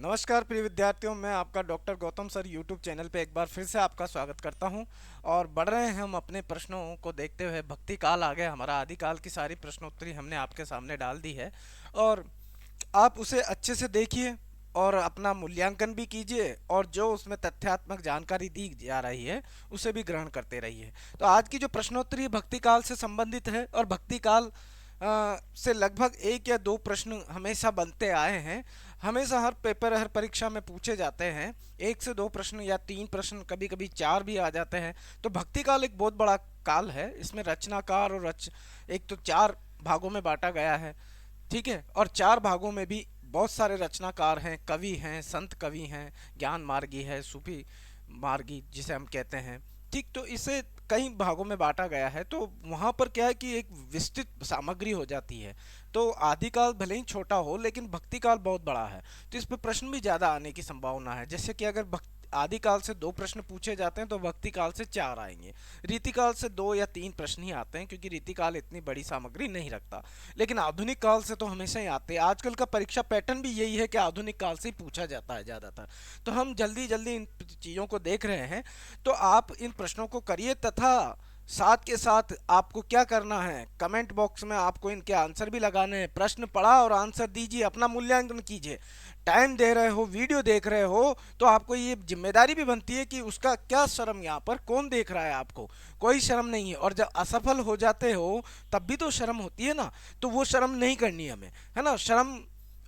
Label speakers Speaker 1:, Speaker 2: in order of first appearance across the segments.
Speaker 1: नमस्कार प्रिय विद्यार्थियों, मैं आपका doctor Gautam sir YouTube channel पे एक बार फिर से आपका स्वागत करता हूं। और बढ़ रहे हैं हम अपने प्रश्नों को देखते हुए। भक्ति काल आ गया हमारा, आदिकाल की सारी प्रश्नोत्तरी हमने आपके सामने डाल दी है। और आप उसे अच्छे से देखिए और अपना मूल्यांकन भी कीजिए, और जो उसमें तथ्यात्मक जानकारी दी जा रही है उसे भी ग्रहण करते रहिए। तो आज की जो प्रश्नोत्तरी भक्ति काल से संबंधित है, और भक्ति काल से लगभग एक या दो प्रश्न हमेशा बनते आए हैं। हमेशा हर पेपर, हर परीक्षा में पूछे जाते हैं। एक से दो प्रश्न या तीन प्रश्न, कभी कभी चार भी आ जाते हैं। तो भक्ति काल एक बहुत बड़ा काल है। इसमें रचनाकार और एक तो चार भागों में बांटा गया है, ठीक है। और चार भागों में भी बहुत सारे रचनाकार हैं, कवि हैं, संत कवि हैं, ज्ञान मार्गी है, सूफी मार्गी जिसे हम कहते हैं, ठीक। तो इसे कई भागों में बांटा गया है। तो वहां पर क्या है कि एक विस्तृत सामग्री हो जाती है। तो आदिकाल भले ही छोटा हो, लेकिन भक्ति काल बहुत बड़ा है। तो इस पे प्रश्न भी ज्यादा आने की संभावना है। जैसे कि अगर आदिकाल से दो प्रश्न पूछे जाते हैं तो भक्ति काल से चार आएंगे। रीतिकाल से दो या तीन प्रश्न ही आते हैं, क्योंकि रीतिकाल इतनी बड़ी सामग्री नहीं रखता। लेकिन आधुनिक काल से तो हमेशा ही आते हैं। आजकल का परीक्षा पैटर्न भी यही है कि आधुनिक काल से ही पूछा जाता है ज्यादातर। तो हम जल्दी जल्दी इन चीजों को देख रहे हैं। तो आप इन प्रश्नों को करिए, तथा साथ के साथ आपको क्या करना है, कमेंट बॉक्स में आपको इनके आंसर भी लगाने हैं। प्रश्न पढ़ा और आंसर दीजिए, अपना मूल्यांकन कीजिए। टाइम दे रहे हो, वीडियो देख रहे हो, तो आपको ये जिम्मेदारी भी बनती है कि उसका क्या शर्म, यहाँ पर कौन देख रहा है आपको, कोई शर्म नहीं है। और जब असफल हो जाते हो तब भी तो शर्म होती है ना। तो वो शर्म नहीं करनी हमें, है ना। शर्म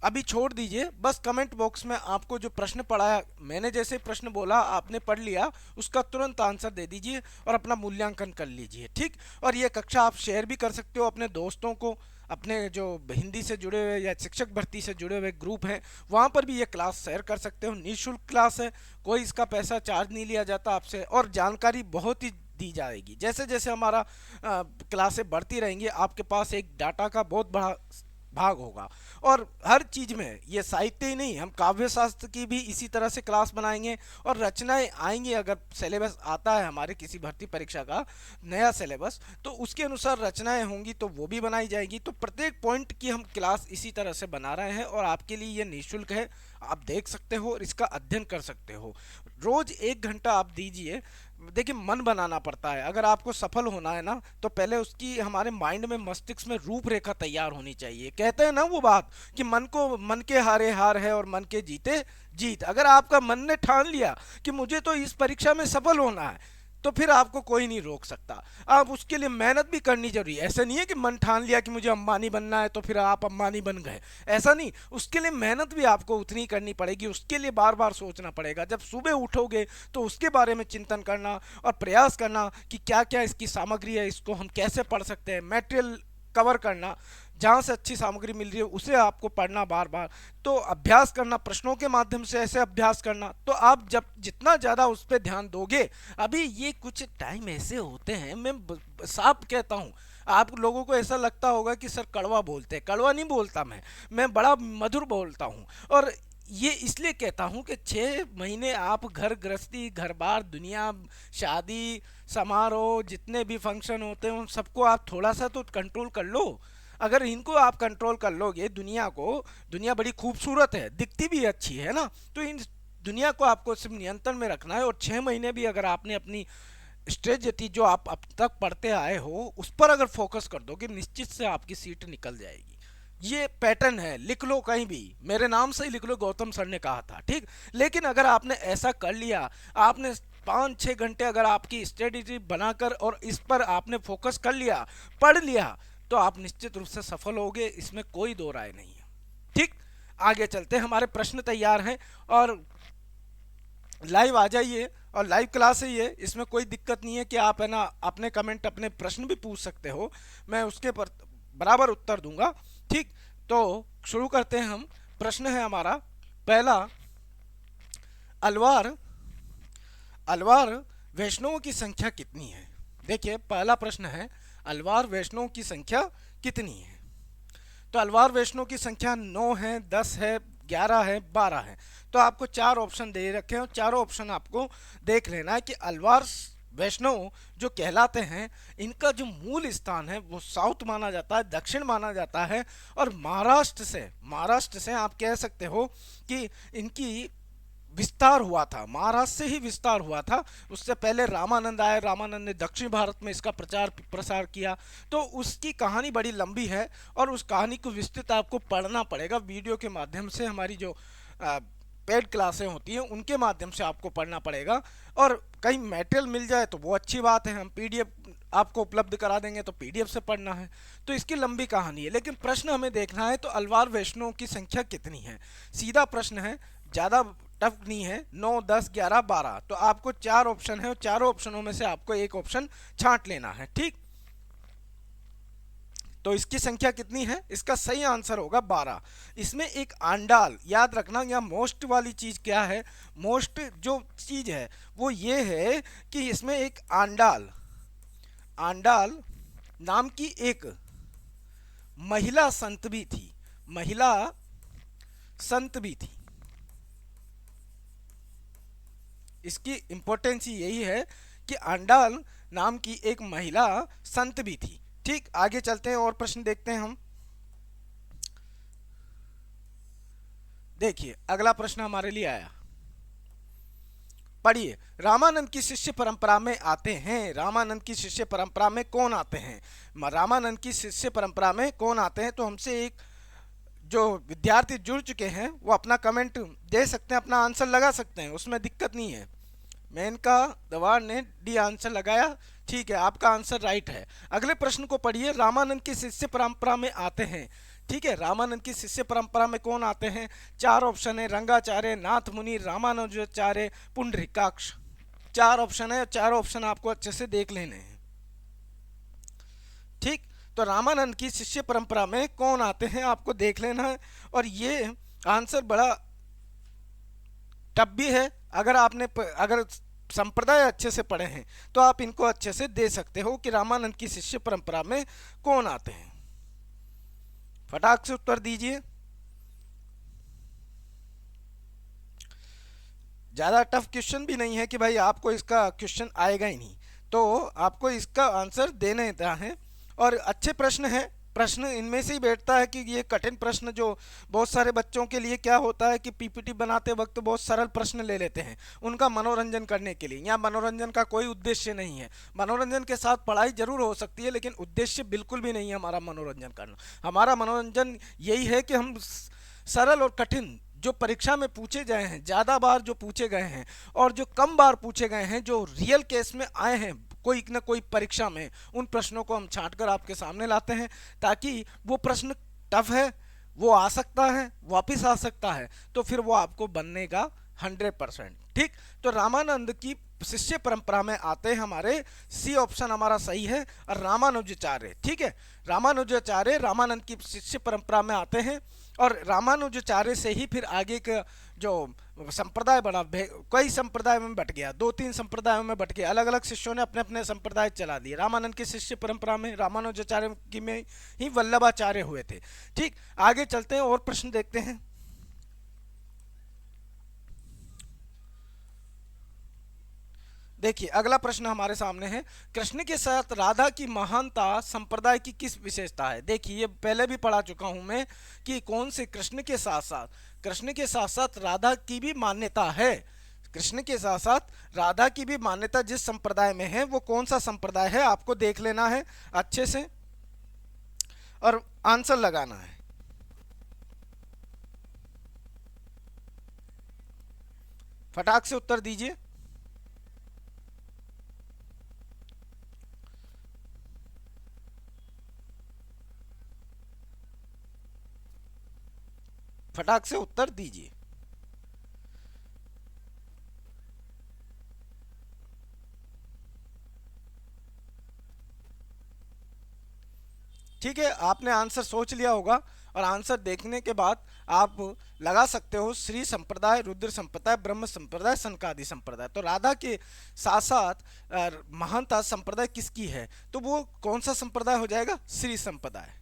Speaker 1: अभी छोड़ दीजिए। बस कमेंट बॉक्स में आपको जो प्रश्न पढ़ा है, मैंने जैसे प्रश्न बोला आपने पढ़ लिया, उसका तुरंत आंसर दे दीजिए और अपना मूल्यांकन कर लीजिए, ठीक। और ये कक्षा आप शेयर भी कर सकते हो अपने दोस्तों को। अपने जो हिंदी से जुड़े हुए या शिक्षक भर्ती से जुड़े हुए ग्रुप हैं, वहाँ पर भी ये क्लास शेयर कर सकते हो। निःशुल्क क्लास है, कोई इसका पैसा चार्ज नहीं लिया जाता आपसे, और जानकारी बहुत ही दी जाएगी। जैसे जैसे हमारा क्लासें बढ़ती रहेंगी, आपके पास एक डाटा का बहुत बड़ा भाग होगा। और हर चीज में, ये साहित्य ही नहीं, हम काव्य शास्त्र की भी इसी तरह से क्लास बनाएंगे। और रचनाएं आएंगी, अगर सिलेबस आता है हमारे किसी भर्ती परीक्षा का नया सिलेबस, तो उसके अनुसार रचनाएं होंगी तो वो भी बनाई जाएगी। तो प्रत्येक पॉइंट की हम क्लास इसी तरह से बना रहे हैं, और आपके लिए ये निःशुल्क है। आप देख सकते हो और इसका अध्ययन कर सकते हो। रोज एक घंटा आप दीजिए। देखिए, मन बनाना पड़ता है। अगर आपको सफल होना है ना, तो पहले उसकी हमारे माइंड में, मस्तिष्क में रूपरेखा तैयार होनी चाहिए। कहते हैं ना वो बात कि मन के हारे हार है और मन के जीते जीत। अगर आपका मन ने ठान लिया कि मुझे तो इस परीक्षा में सफल होना है, तो फिर आपको कोई नहीं रोक सकता। आप उसके लिए मेहनत भी करनी जरूरी है। ऐसा नहीं है कि मन ठान लिया कि मुझे अंबानी बनना है तो फिर आप अंबानी बन गए, ऐसा नहीं। उसके लिए मेहनत भी आपको उतनी करनी पड़ेगी। उसके लिए बार बार सोचना पड़ेगा। जब सुबह उठोगे तो उसके बारे में चिंतन करना और प्रयास करना कि क्या क्या इसकी सामग्री है, इसको हम कैसे पढ़ सकते हैं, मटेरियल कवर करना, जहाँ से अच्छी सामग्री मिल रही है उसे आपको पढ़ना बार बार। तो अभ्यास करना, प्रश्नों के माध्यम से ऐसे अभ्यास करना। तो आप जब जितना ज़्यादा उस पर ध्यान दोगे, अभी ये कुछ टाइम ऐसे होते हैं, मैं साफ कहता हूँ। आप लोगों को ऐसा लगता होगा कि सर कड़वा बोलते हैं। कड़वा नहीं बोलता मैं बड़ा मधुर बोलता हूँ। और ये इसलिए कहता हूँ कि 6 महीने आप घर गृहस्थी, घर बार, दुनिया, शादी समारोह, जितने भी फंक्शन होते हैं उन सबको आप थोड़ा सा तो कंट्रोल कर लो। अगर इनको आप कंट्रोल कर लोगे, दुनिया को, दुनिया बड़ी खूबसूरत है, दिखती भी अच्छी है ना। तो इन दुनिया को आपको सिर्फ नियंत्रण में रखना है। और 6 महीने भी अगर आपने अपनी स्ट्रेटजी जो आप अब तक पढ़ते आए हो उस पर अगर फोकस कर दोगे, निश्चित से आपकी सीट निकल जाएगी। ये पैटर्न है, लिख लो कहीं भी, मेरे नाम से ही लिख लो, गौतम सर ने कहा था, ठीक। लेकिन अगर आपने ऐसा कर लिया, आपने 5-6 घंटे अगर आपकी स्ट्रेटजी बनाकर और इस पर आपने फोकस कर लिया, पढ़ लिया, तो आप निश्चित रूप से सफल होगे। इसमें कोई दो राय नहीं है, ठीक। आगे चलते हैं, हमारे प्रश्न तैयार हैं और लाइव आ जाइए। और लाइव क्लास है ये, इसमें कोई दिक्कत नहीं है कि आप, है ना, अपने कमेंट, अपने प्रश्न भी पूछ सकते हो। मैं उसके पर बराबर उत्तर दूंगा, ठीक। तो शुरू करते हैं हम। प्रश्न है हमारा पहला, अलवार अलवार वैष्णवों की संख्या कितनी है। देखिए, पहला प्रश्न है, अलवार वैष्णवों की संख्या कितनी है। तो अलवार वैष्णव की संख्या 9 है, 10 है, 11 है, 12 है। तो आपको चार ऑप्शन दे रखे हैं और चारों ऑप्शन आपको देख लेना है कि अलवार वैष्णव जो कहलाते हैं, इनका जो मूल स्थान है वो साउथ माना जाता है, दक्षिण माना जाता है। और महाराष्ट्र से आप कह सकते हो कि इनकी विस्तार हुआ था, महाराष्ट्र से ही विस्तार हुआ था। उससे पहले रामानंद आए, रामानंद ने दक्षिण भारत में इसका प्रचार प्रसार किया। तो उसकी कहानी बड़ी लंबी है और उस कहानी को विस्तृत आपको पढ़ना पड़ेगा वीडियो के माध्यम से। हमारी जो पेड क्लासें होती हैं उनके माध्यम से आपको पढ़ना पड़ेगा। और कहीं मटेरियल मिल जाए तो वो अच्छी बात है, हम पीडीएफ आपको उपलब्ध करा देंगे तो पीडीएफ से पढ़ना है। तो इसकी लंबी कहानी है, लेकिन प्रश्न हमें देखना है तो अलवार वैष्णव की संख्या कितनी है, सीधा प्रश्न है, ज़्यादा टफ नहीं है। 9, 10, 11, 12, तो आपको 4 ऑप्शन है और चारों ऑप्शनों में से आपको एक ऑप्शन छांट लेना है। ठीक, तो इसकी संख्या कितनी है, इसका सही आंसर होगा 12। इसमें एक आंडाल, याद रखना, या मोस्ट वाली चीज क्या है, मोस्ट जो चीज है वो ये है कि इसमें एक आंडाल आंडाल नाम की एक महिला संत भी थी, महिला संत भी थी। इसकी इंपॉर्टेंस यही है कि आंडाल नाम की एक महिला संत भी थी। ठीक, आगे चलते हैं और प्रश्न देखते हैं हम। देखिए अगला प्रश्न हमारे लिए आया, पढ़िए। रामानंद की शिष्य परंपरा में आते हैं, रामानंद की शिष्य परंपरा में कौन आते हैं, रामानंद की शिष्य परंपरा में कौन आते हैं। तो हमसे एक जो विद्यार्थी जुड़ चुके हैं वो अपना कमेंट दे सकते हैं, अपना आंसर लगा सकते हैं, उसमें दिक्कत नहीं है। मेनका दवार ने डी आंसर लगाया, ठीक है, आपका आंसर राइट है। अगले प्रश्न को पढ़िए, रामानंद की शिष्य परंपरा में आते हैं। ठीक है, रामानंद की शिष्य परंपरा में कौन आते हैं, 4 ऑप्शन है, रंगाचार्य, नाथ मुनि, रामानुजाचार्य, पुंडरीकाक्ष। 4 ऑप्शन है, 4 ऑप्शन आपको अच्छे से देख लेने हैं। ठीक, तो रामानंद की शिष्य परंपरा में कौन आते हैं आपको देख लेना है। और ये आंसर बड़ा टफ भी है, अगर संप्रदाय अच्छे से पढ़े हैं तो आप इनको अच्छे से दे सकते हो कि रामानंद की शिष्य परंपरा में कौन आते हैं। फटाक से उत्तर दीजिए, ज्यादा टफ क्वेश्चन भी नहीं है कि भाई आपको इसका क्वेश्चन आएगा ही नहीं, तो आपको इसका आंसर देना है। और अच्छे प्रश्न है, प्रश्न इनमें से ही बैठता है कि ये कठिन प्रश्न जो बहुत सारे बच्चों के लिए क्या होता है कि पीपीटी बनाते वक्त बहुत सरल प्रश्न ले लेते हैं उनका मनोरंजन करने के लिए। यहाँ मनोरंजन का कोई उद्देश्य नहीं है, मनोरंजन के साथ पढ़ाई जरूर हो सकती है लेकिन उद्देश्य बिल्कुल भी नहीं है हमारा मनोरंजन करना। हमारा मनोरंजन यही है कि हम सरल और कठिन जो परीक्षा में पूछे गए हैं, ज़्यादा बार जो पूछे गए हैं और जो कम बार पूछे गए हैं, जो रियल केस में आए हैं कोई न कोई परीक्षा में, उन प्रश्नों को हम छांटकर आपके सामने लाते हैं ताकि वो प्रश्न टफ है, वो आ सकता है, वापिस आ सकता है, तो फिर वो आपको बनने का 100%। ठीक, तो रामानंद की शिष्य परंपरा में आते हैं हमारे, सी ऑप्शन हमारा सही है, और रामानुजाचार्य। ठीक है, रामानुजाचार्य रामानंद की शिष्य परंपरा में आते हैं और रामानुजाचार्य से ही फिर आगे का जो संप्रदाय बना, कई संप्रदाय में बट गया, 2-3 संप्रदायों में बट गया, अलग अलग शिष्यों ने अपने अपने संप्रदाय चला दिए। रामानंद की शिष्य परंपरा में रामानुजाचार्य की में ही वल्लभाचार्य हुए थे। ठीक, आगे चलते हैं और प्रश्न देखते हैं। देखिए अगला प्रश्न हमारे सामने है, कृष्ण के साथ राधा की महानता संप्रदाय की किस विशेषता है। देखिए ये पहले भी पढ़ा चुका हूं मैं कि कौन से कृष्ण के साथ साथ राधा की भी मान्यता है। कृष्ण के साथ साथ राधा की भी मान्यता जिस संप्रदाय में है वो कौन सा संप्रदाय है आपको देख लेना है अच्छे से और आंसर लगाना है। फटाक से उत्तर दीजिए। फटाक से उत्तर दीजिए। ठीक है, आपने आंसर सोच लिया होगा और आंसर देखने के बाद आप लगा सकते हो श्री संप्रदाय, रुद्र संप्रदाय, ब्रह्म संप्रदाय, सनकादि संप्रदाय। तो राधा के साथ साथ महंता संप्रदाय किसकी है, तो वो कौन सा संप्रदाय हो जाएगा, श्री संप्रदाय।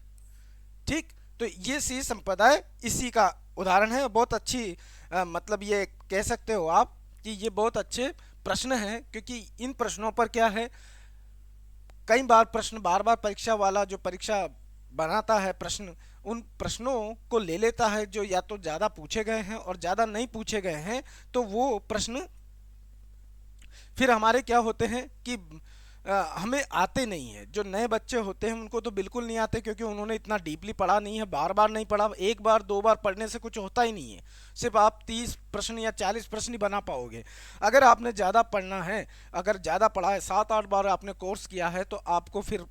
Speaker 1: ठीक, तो ये श्री संप्रदाय इसी का उदाहरण है। बहुत अच्छी मतलब ये कह सकते हो आप कि ये बहुत अच्छे प्रश्न हैं, क्योंकि इन प्रश्नों पर क्या है, कई बार प्रश्न बार बार परीक्षा वाला जो परीक्षा बनाता है प्रश्न, उन प्रश्नों को ले लेता है जो या तो ज़्यादा पूछे गए हैं, और ज़्यादा नहीं पूछे गए हैं तो वो प्रश्न फिर हमारे क्या होते हैं कि हमें आते नहीं हैं। जो नए बच्चे होते हैं उनको तो बिल्कुल नहीं आते, क्योंकि उन्होंने इतना डीपली पढ़ा नहीं है, बार बार नहीं पढ़ा। एक बार दो बार पढ़ने से कुछ होता ही नहीं है, सिर्फ आप 30 प्रश्न या 40 प्रश्न ही बना पाओगे। अगर आपने ज़्यादा पढ़ना है, अगर ज़्यादा पढ़ा है, 7-8 बार आपने कोर्स किया है, तो आपको फिर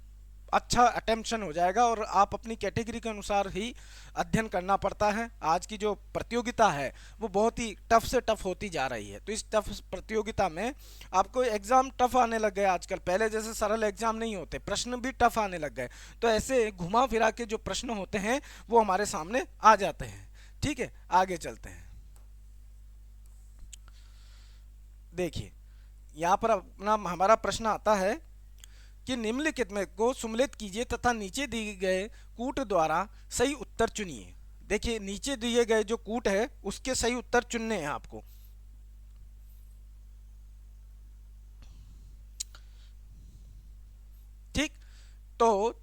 Speaker 1: अच्छा अटेम्पशन हो जाएगा, और आप अपनी कैटेगरी के अनुसार ही अध्ययन करना पड़ता है। आज की जो प्रतियोगिता है वो बहुत ही टफ से टफ होती जा रही है, तो इस टफ प्रतियोगिता में आपको एग्ज़ाम टफ आने लग गए आजकल। पहले जैसे सरल एग्ज़ाम नहीं होते, प्रश्न भी टफ आने लग गए। तो ऐसे घुमा फिरा के जो प्रश्न होते हैं वो हमारे सामने आ जाते हैं। ठीक है, आगे चलते हैं। देखिए, यहाँ पर अपना हमारा प्रश्न आता है कि निम्नलिखित में को सुमेलित कीजिए तथा नीचे दिए गए कूट द्वारा सही उत्तर चुनिए। देखिए, नीचे दिए गए जो कूट है उसके सही उत्तर चुनने हैं आपको। ठीक, तो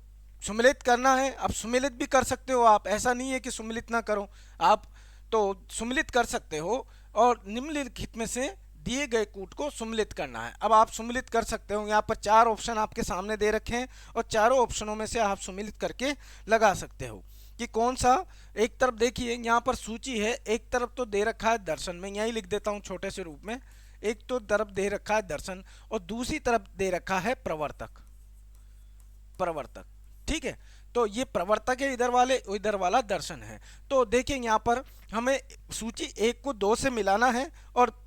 Speaker 1: सुमेलित करना है। अब सुमेलित भी कर सकते हो आप, ऐसा नहीं है कि सुमेलित ना करो, आप तो सुमेलित कर सकते हो, और निम्नलिखित में से दिए गए कूट को सुमेलित करना है। अब आप सुमेलित कर सकते हो, यहाँ पर 4 ऑप्शन आपके सामने दे रखे हैं, और चारों ऑप्शनों में से आप सुमेलित करके लगा सकते हो कि कौन सा। एक तरफ देखिए, यहाँ पर सूची है, एक तरफ तो दे रखा है दर्शन, में यही लिख देता हूँ छोटे से रूप में। एक तो तरफ दे रखा है दर्शन, और दूसरी तरफ दे रखा है प्रवर्तक। प्रवर्तक, ठीक है, तो ये प्रवर्तक है इधर वाले, इधर वाला दर्शन है। तो देखिए, यहाँ पर हमें सूची 1 को 2 से मिलाना है, और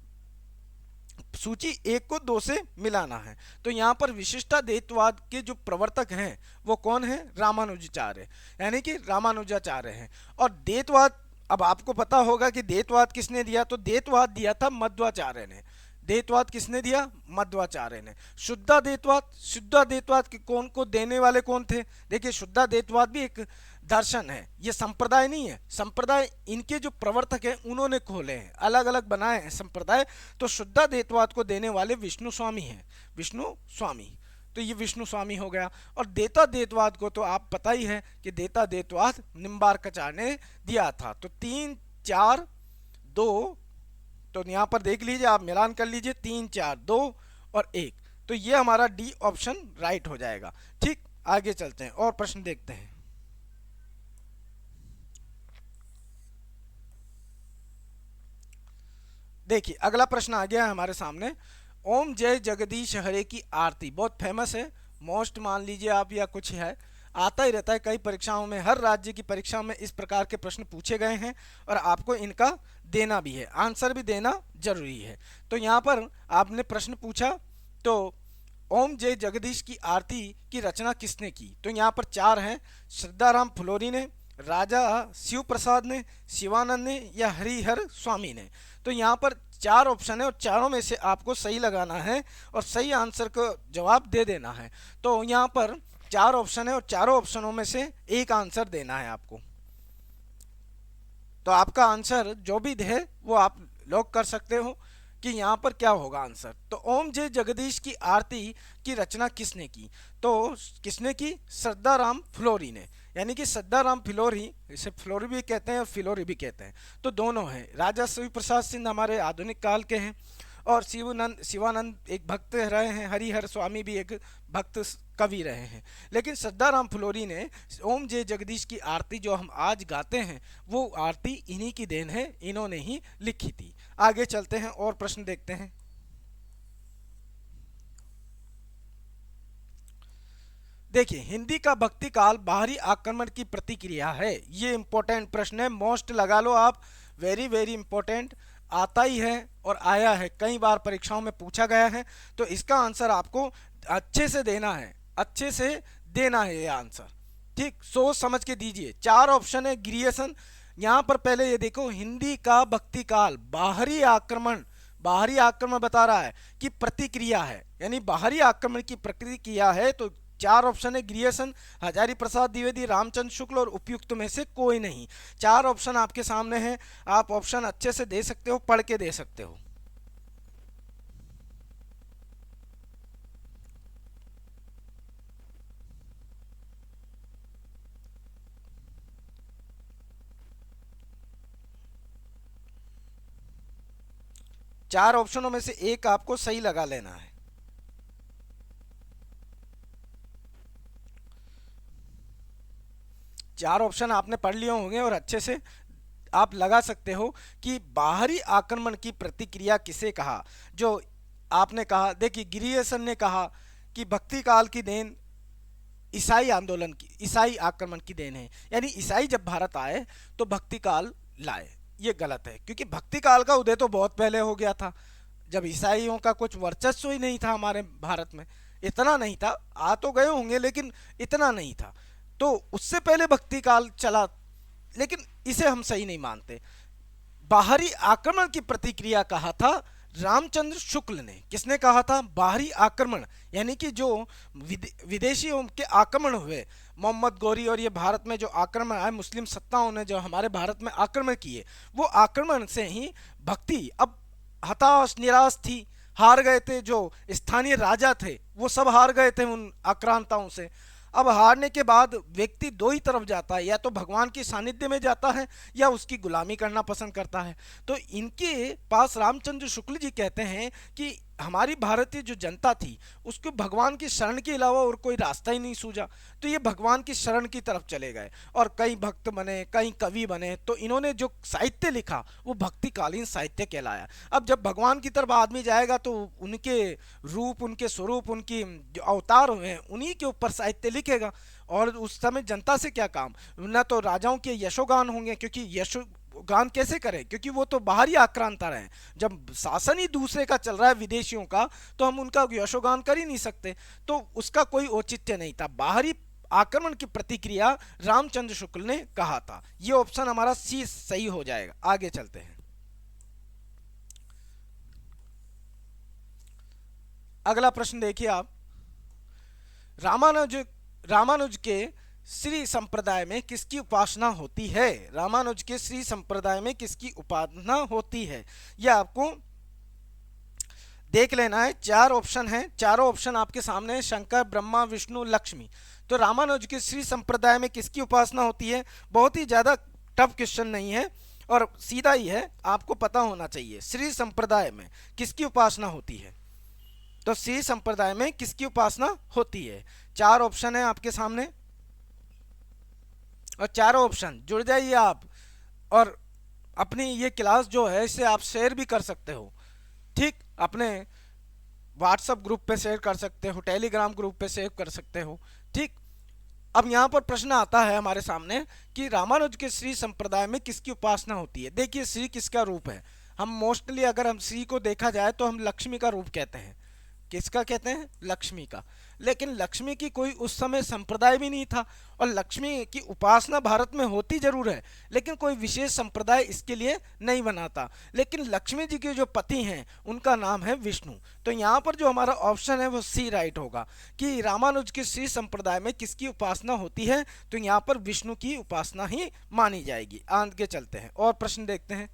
Speaker 1: सूची 1 को 2 से मिलाना है। तो यहाँ पर विशिष्टाद्वैतवाद के जो प्रवर्तक हैं वो कौन है, रामानुजाचार्य, यानी कि रामानुजाचार्य हैं। और द्वैतवाद, अब आपको पता होगा कि द्वैतवाद किसने दिया, तो द्वैतवाद दिया था मध्वाचार्य ने। द्वैतवाद किसने दिया, मध्वाचार्य ने। शुद्धाद्वैतवाद, शुद्धाद्वैतवाद के कौन को देने वाले कौन थे, देखिए शुद्धाद्वैतवाद भी एक दर्शन है, ये संप्रदाय नहीं है। संप्रदाय इनके जो प्रवर्तक हैं उन्होंने खोले हैं, अलग अलग बनाए हैं संप्रदाय। तो शुद्धाद्वैतवाद को देने वाले विष्णु स्वामी हैं, विष्णु स्वामी, तो ये विष्णु स्वामी हो गया। और द्वैताद्वैतवाद को तो आप पता ही है कि द्वैताद्वैतवाद निम्बार्काचार्य ने दिया था। तो 3, 4, 2, तो यहाँ पर देख लीजिए, आप मिलान कर लीजिए, 3, 4, 2 और 1, तो ये हमारा डी ऑप्शन राइट हो जाएगा। ठीक, आगे चलते हैं और प्रश्न देखते हैं। देखिए, अगला प्रश्न आ गया है हमारे सामने। ओम जय जगदीश हरे की आरती बहुत फेमस है, मोस्ट मान लीजिए आप, या कुछ है, आता ही रहता है कई परीक्षाओं में। हर राज्य की परीक्षा में इस प्रकार के प्रश्न पूछे गए हैं, और आपको इनका देना भी है, आंसर भी देना जरूरी है। तो यहाँ पर आपने प्रश्न पूछा, तो ओम जय जगदीश की आरती की रचना किसने की, तो यहाँ पर 4 हैं, श्रद्धाराम फुलोरी ने, राजा शिव प्रसाद ने, शिवानंद ने, या हरिहर स्वामी ने। तो यहाँ पर 4 ऑप्शन है, और चारों में से आपको सही लगाना है और सही आंसर को जवाब दे देना है। तो यहाँ पर 4 ऑप्शन है, और चारों ऑप्शनों में से एक आंसर देना है आपको। तो आपका आंसर जो भी है वो आप लॉक कर सकते हो कि यहाँ पर क्या होगा आंसर। तो ओम जय जगदीश की आरती की रचना किसने की, तो किसने की, श्रद्धाराम फुलोरी ने, यानी कि श्रद्धाराम फिलोरी, इसे फ्लोरी भी कहते हैं और फिलोरी भी कहते हैं, तो दोनों हैं। राजा शिव प्रसाद सिंह हमारे आधुनिक काल के हैं, और शिवानंद एक भक्त रहे हैं, हरिहर स्वामी भी एक भक्त कवि रहे हैं। लेकिन श्रद्धाराम फुलोरी ने ओम जय जगदीश की आरती जो हम आज गाते हैं वो आरती इन्हीं की देन है, इन्होंने ही लिखी थी। आगे चलते हैं और प्रश्न देखते हैं। देखिए, हिंदी का भक्ति काल बाहरी आक्रमण की प्रतिक्रिया है, ये इंपॉर्टेंट प्रश्न है, मोस्ट लगा लो आप, वेरी वेरी इंपॉर्टेंट, आता ही है और आया है, कई बार परीक्षाओं में पूछा गया है। तो इसका आंसर आपको अच्छे से देना है, अच्छे से देना है ये आंसर, ठीक, सोच समझ के दीजिए। 4 ऑप्शन है, ग्रिएशन, यहाँ पर पहले ये देखो, हिंदी का भक्ति काल बाहरी आक्रमण, बाहरी आक्रमण बता रहा है कि प्रतिक्रिया है, यानी बाहरी आक्रमण की प्रतिक्रिया है। तो 4 ऑप्शन है, ग्रिएशन, हजारी प्रसाद द्विवेदी, रामचंद्र शुक्ल और उपयुक्त में से कोई नहीं। 4 ऑप्शन आपके सामने हैं, आप ऑप्शन अच्छे से दे सकते हो, पढ़ के दे सकते हो। चार ऑप्शनों में से एक आपको सही लगा लेना है। चार ऑप्शन आपने पढ़ लिए होंगे और अच्छे से आप लगा सकते हो कि बाहरी आक्रमण की प्रतिक्रिया किसे कहा। जो आपने कहा, देखिए गिरियसन ने कहा कि भक्ति काल की देन ईसाई आंदोलन की, ईसाई आक्रमण की देन है, यानी ईसाई जब भारत आए तो भक्ति काल लाए। ये गलत है, क्योंकि भक्ति काल का उदय तो बहुत पहले हो गया था, जब ईसाइयों का कुछ वर्चस्व ही नहीं था हमारे भारत में, इतना नहीं था, आ तो गए होंगे लेकिन इतना नहीं था, तो उससे पहले भक्ति काल चला, लेकिन इसे हम सही नहीं मानते। बाहरी आक्रमण की प्रतिक्रिया कहा था रामचंद्र शुक्ल ने। किसने कहा था बाहरी आक्रमण, यानी कि जो विदेशियों के आक्रमण हुए, मोहम्मद गौरी और ये भारत में जो आक्रमण आए, मुस्लिम सत्ताओं ने जो हमारे भारत में आक्रमण किए, वो आक्रमण से ही भक्ति अब हताश निराश थी, हार गए थे, जो स्थानीय राजा थे वो सब हार गए थे उन आक्रांताओं से। अब हारने के बाद व्यक्ति दो ही तरफ जाता है, या तो भगवान के सानिध्य में जाता है या उसकी गुलामी करना पसंद करता है। तो इनके पास रामचंद्र शुक्ल जी कहते हैं कि हमारी भारतीय जो जनता थी उसको भगवान की शरण के अलावा और कोई रास्ता ही नहीं सूझा, तो ये भगवान की शरण की तरफ चले गए और कई भक्त बने, कई कवि बने। तो इन्होंने जो साहित्य लिखा वो भक्तिकालीन साहित्य कहलाया। अब जब भगवान की तरफ आदमी जाएगा तो उनके रूप, उनके स्वरूप, उनकी जो अवतार हुए हैं उन्हीं के ऊपर साहित्य लिखेगा। और उस समय जनता से क्या काम, न तो राजाओं के यशोगान होंगे, क्योंकि यशो गान कैसे करें, क्योंकि वो तो बाहरी आक्रांता रहे। जब शासन ही दूसरे का चल रहा है विदेशियों का, तो हम उनका यशोगान कर ही नहीं सकते, तो उसका कोई औचित्य नहीं था। बाहरी आक्रमण की प्रतिक्रिया रामचंद्र शुक्ल ने कहा था। ये ऑप्शन हमारा सी सही हो जाएगा। आगे चलते हैं। अगला प्रश्न देखिए आप, रामानुज रामानुज के श्री संप्रदाय में किसकी उपासना होती है। रामानुज के श्री संप्रदाय में किसकी उपासना होती है, यह आपको देख लेना है। चार ऑप्शन हैं, चारों ऑप्शन आपके सामने है, शंकर, ब्रह्मा, विष्णु, लक्ष्मी। तो रामानुज के श्री संप्रदाय में किसकी उपासना होती है, बहुत ही ज्यादा टफ क्वेश्चन नहीं है और सीधा ही है, आपको पता होना चाहिए। श्री संप्रदाय में किसकी उपासना होती है, तो श्री संप्रदाय में किसकी उपासना होती है। चार ऑप्शन है आपके सामने और चारों ऑप्शन जुड़ जाइए आप, और अपनी ये क्लास जो है इसे आप शेयर भी कर सकते हो, ठीक, अपने व्हाट्सएप ग्रुप पे शेयर कर सकते हो, टेलीग्राम ग्रुप पे शेयर कर सकते हो, ठीक। अब यहाँ पर प्रश्न आता है हमारे सामने कि रामानुज के श्री संप्रदाय में किसकी उपासना होती है। देखिए श्री किसका रूप है, हम मोस्टली अगर हम श्री को देखा जाए तो हम लक्ष्मी का रूप कहते हैं। किसका कहते हैं, लक्ष्मी का। लेकिन लक्ष्मी की कोई उस समय संप्रदाय भी नहीं था, और लक्ष्मी की उपासना भारत में होती जरूर है लेकिन कोई विशेष संप्रदाय इसके लिए नहीं बनाता। लेकिन लक्ष्मी जी के जो पति हैं उनका नाम है विष्णु। तो यहाँ पर जो हमारा ऑप्शन है वो सी राइट होगा कि रामानुज के श्री संप्रदाय में किसकी उपासना होती है, तो यहाँ पर विष्णु की उपासना ही मानी जाएगी। आगे चलते हैं और प्रश्न देखते हैं।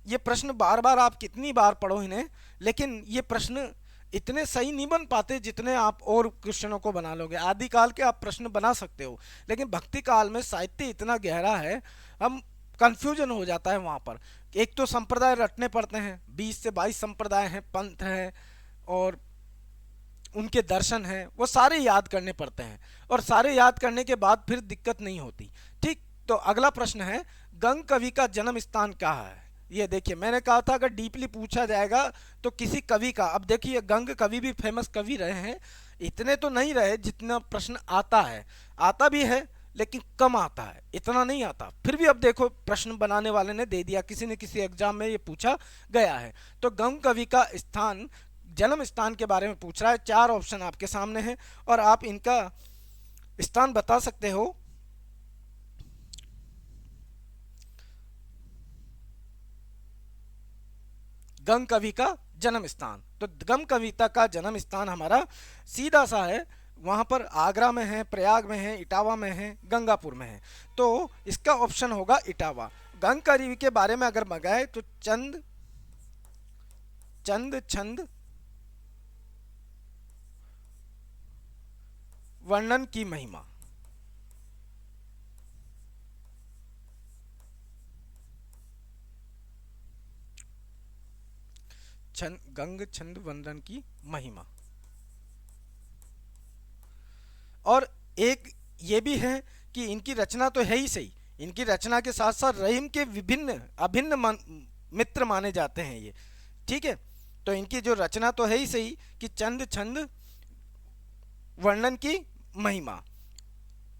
Speaker 1: ये प्रश्न बार बार आप कितनी बार पढ़ो इन्हें, लेकिन ये प्रश्न इतने सही नहीं बन पाते जितने आप और क्वेश्चनों को बना लोगे। आदिकाल के आप प्रश्न बना सकते हो, लेकिन भक्ति काल में साहित्य इतना गहरा है, हम कंफ्यूजन हो जाता है वहाँ पर। एक तो संप्रदाय रटने पड़ते हैं, 20 से 22 संप्रदाय हैं, पंथ हैं और उनके दर्शन हैं, वो सारे याद करने पड़ते हैं, और सारे याद करने के बाद फिर दिक्कत नहीं होती, ठीक। तो अगला प्रश्न है, गंग कवि का जन्म स्थान कहाँ है। ये देखिए मैंने कहा था अगर डीपली पूछा जाएगा तो किसी कवि का, अब देखिए गंग कवि भी फेमस कवि रहे हैं, इतने तो नहीं रहे जितना प्रश्न आता है, आता भी है लेकिन कम आता है, इतना नहीं आता। फिर भी अब देखो प्रश्न बनाने वाले ने दे दिया, किसी न किसी एग्जाम में ये पूछा गया है। तो गंग कवि का स्थान, जन्म स्थान के बारे में पूछ रहा है। चार ऑप्शन आपके सामने हैं और आप इनका स्थान बता सकते हो। गंग कवि का जन्म स्थान, तो गंग कविता का जन्म स्थान हमारा सीधा सा है, वहां पर आगरा में है, प्रयाग में है, इटावा में है, गंगापुर में है। तो इसका ऑप्शन होगा इटावा। गंग कवि के बारे में अगर मंगाए तो चंद चंद छंद वर्णन की महिमा, गंग छंद वंदन की महिमा। और एक ये भी है कि इनकी रचना तो है ही सही, इनकी रचना के साथ साथ रहीम के विभिन्न अभिन्न मित्र माने जाते हैं ये, ठीक है। तो इनकी जो रचना तो है ही सही कि चंद छंद वर्णन की महिमा।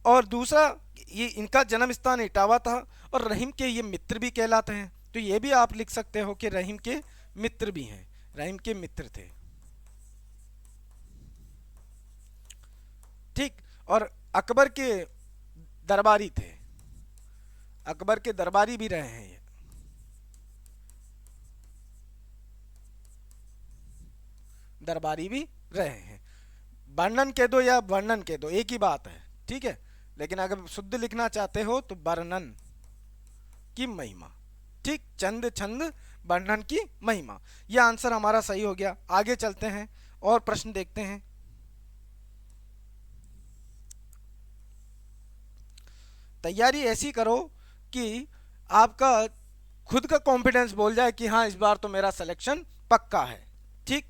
Speaker 1: और दूसरा, ये इनका जन्म स्थान इटावा था और रहीम के ये मित्र भी कहलाते हैं। तो ये भी आप लिख सकते हो कि रहीम के मित्र भी हैं, रहीम के मित्र थे, ठीक। और अकबर के दरबारी थे, अकबर के दरबारी भी रहे हैं ये, दरबारी भी रहे हैं। वर्णन कह दो या वर्णन कह दो एक ही बात है, ठीक है। लेकिन अगर शुद्ध लिखना चाहते हो तो वर्णन की महिमा, ठीक। चंद छंद वर्णन की महिमा, यह आंसर हमारा सही हो गया। आगे चलते हैं और प्रश्न देखते हैं। तैयारी ऐसी करो कि आपका खुद का कॉन्फिडेंस बोल जाए कि हाँ इस बार तो मेरा सिलेक्शन पक्का है, ठीक।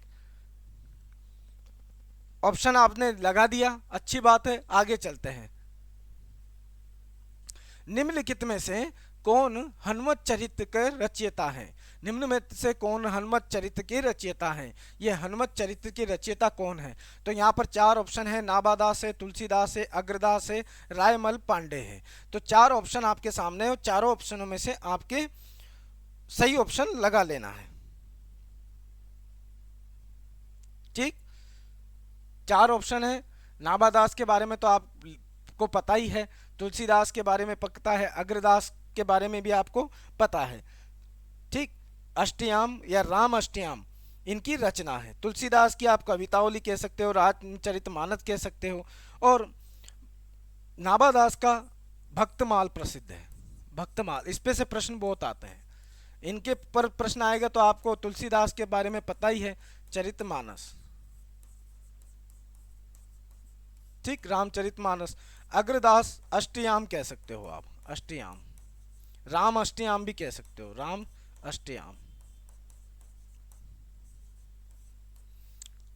Speaker 1: ऑप्शन आपने लगा दिया, अच्छी बात है। आगे चलते हैं। निम्नलिखित में से कौन हनुमत चरित्र के रचयिता है? निम्न में से कौन हनुमत चरित्र के रचयिता हैं? ये हनुमत चरित्र के रचयिता कौन है? तो यहाँ पर चार ऑप्शन है, नाभादास है, तुलसीदास है, अग्रदास है, रायमल पांडे है। तो चार ऑप्शन आपके सामने है और चारों ऑप्शनों में से आपके सही ऑप्शन लगा लेना है, ठीक। चार ऑप्शन है। नाभादास के बारे में तो आपको पता ही है, तुलसीदास के बारे में पता है, अग्रदास के बारे में भी आपको पता है, ठीक। अष्टयाम या राम अष्टयाम इनकी रचना है। तुलसीदास की आप कवितावली कह सकते हो, रामचरितमानस कह सकते हो, और नाभादास का भक्तमाल प्रसिद्ध है। भक्तमाल, इस पे से प्रश्न बहुत आते हैं, इनके पर प्रश्न आएगा। तो आपको तुलसीदास के बारे में पता ही है, चरितमानस, ठीक, रामचरितमानस। अग्रदास अष्टयाम कह सकते हो आप, अष्टयाम, राम अष्टयाम भी कह सकते हो, राम अष्टयाम।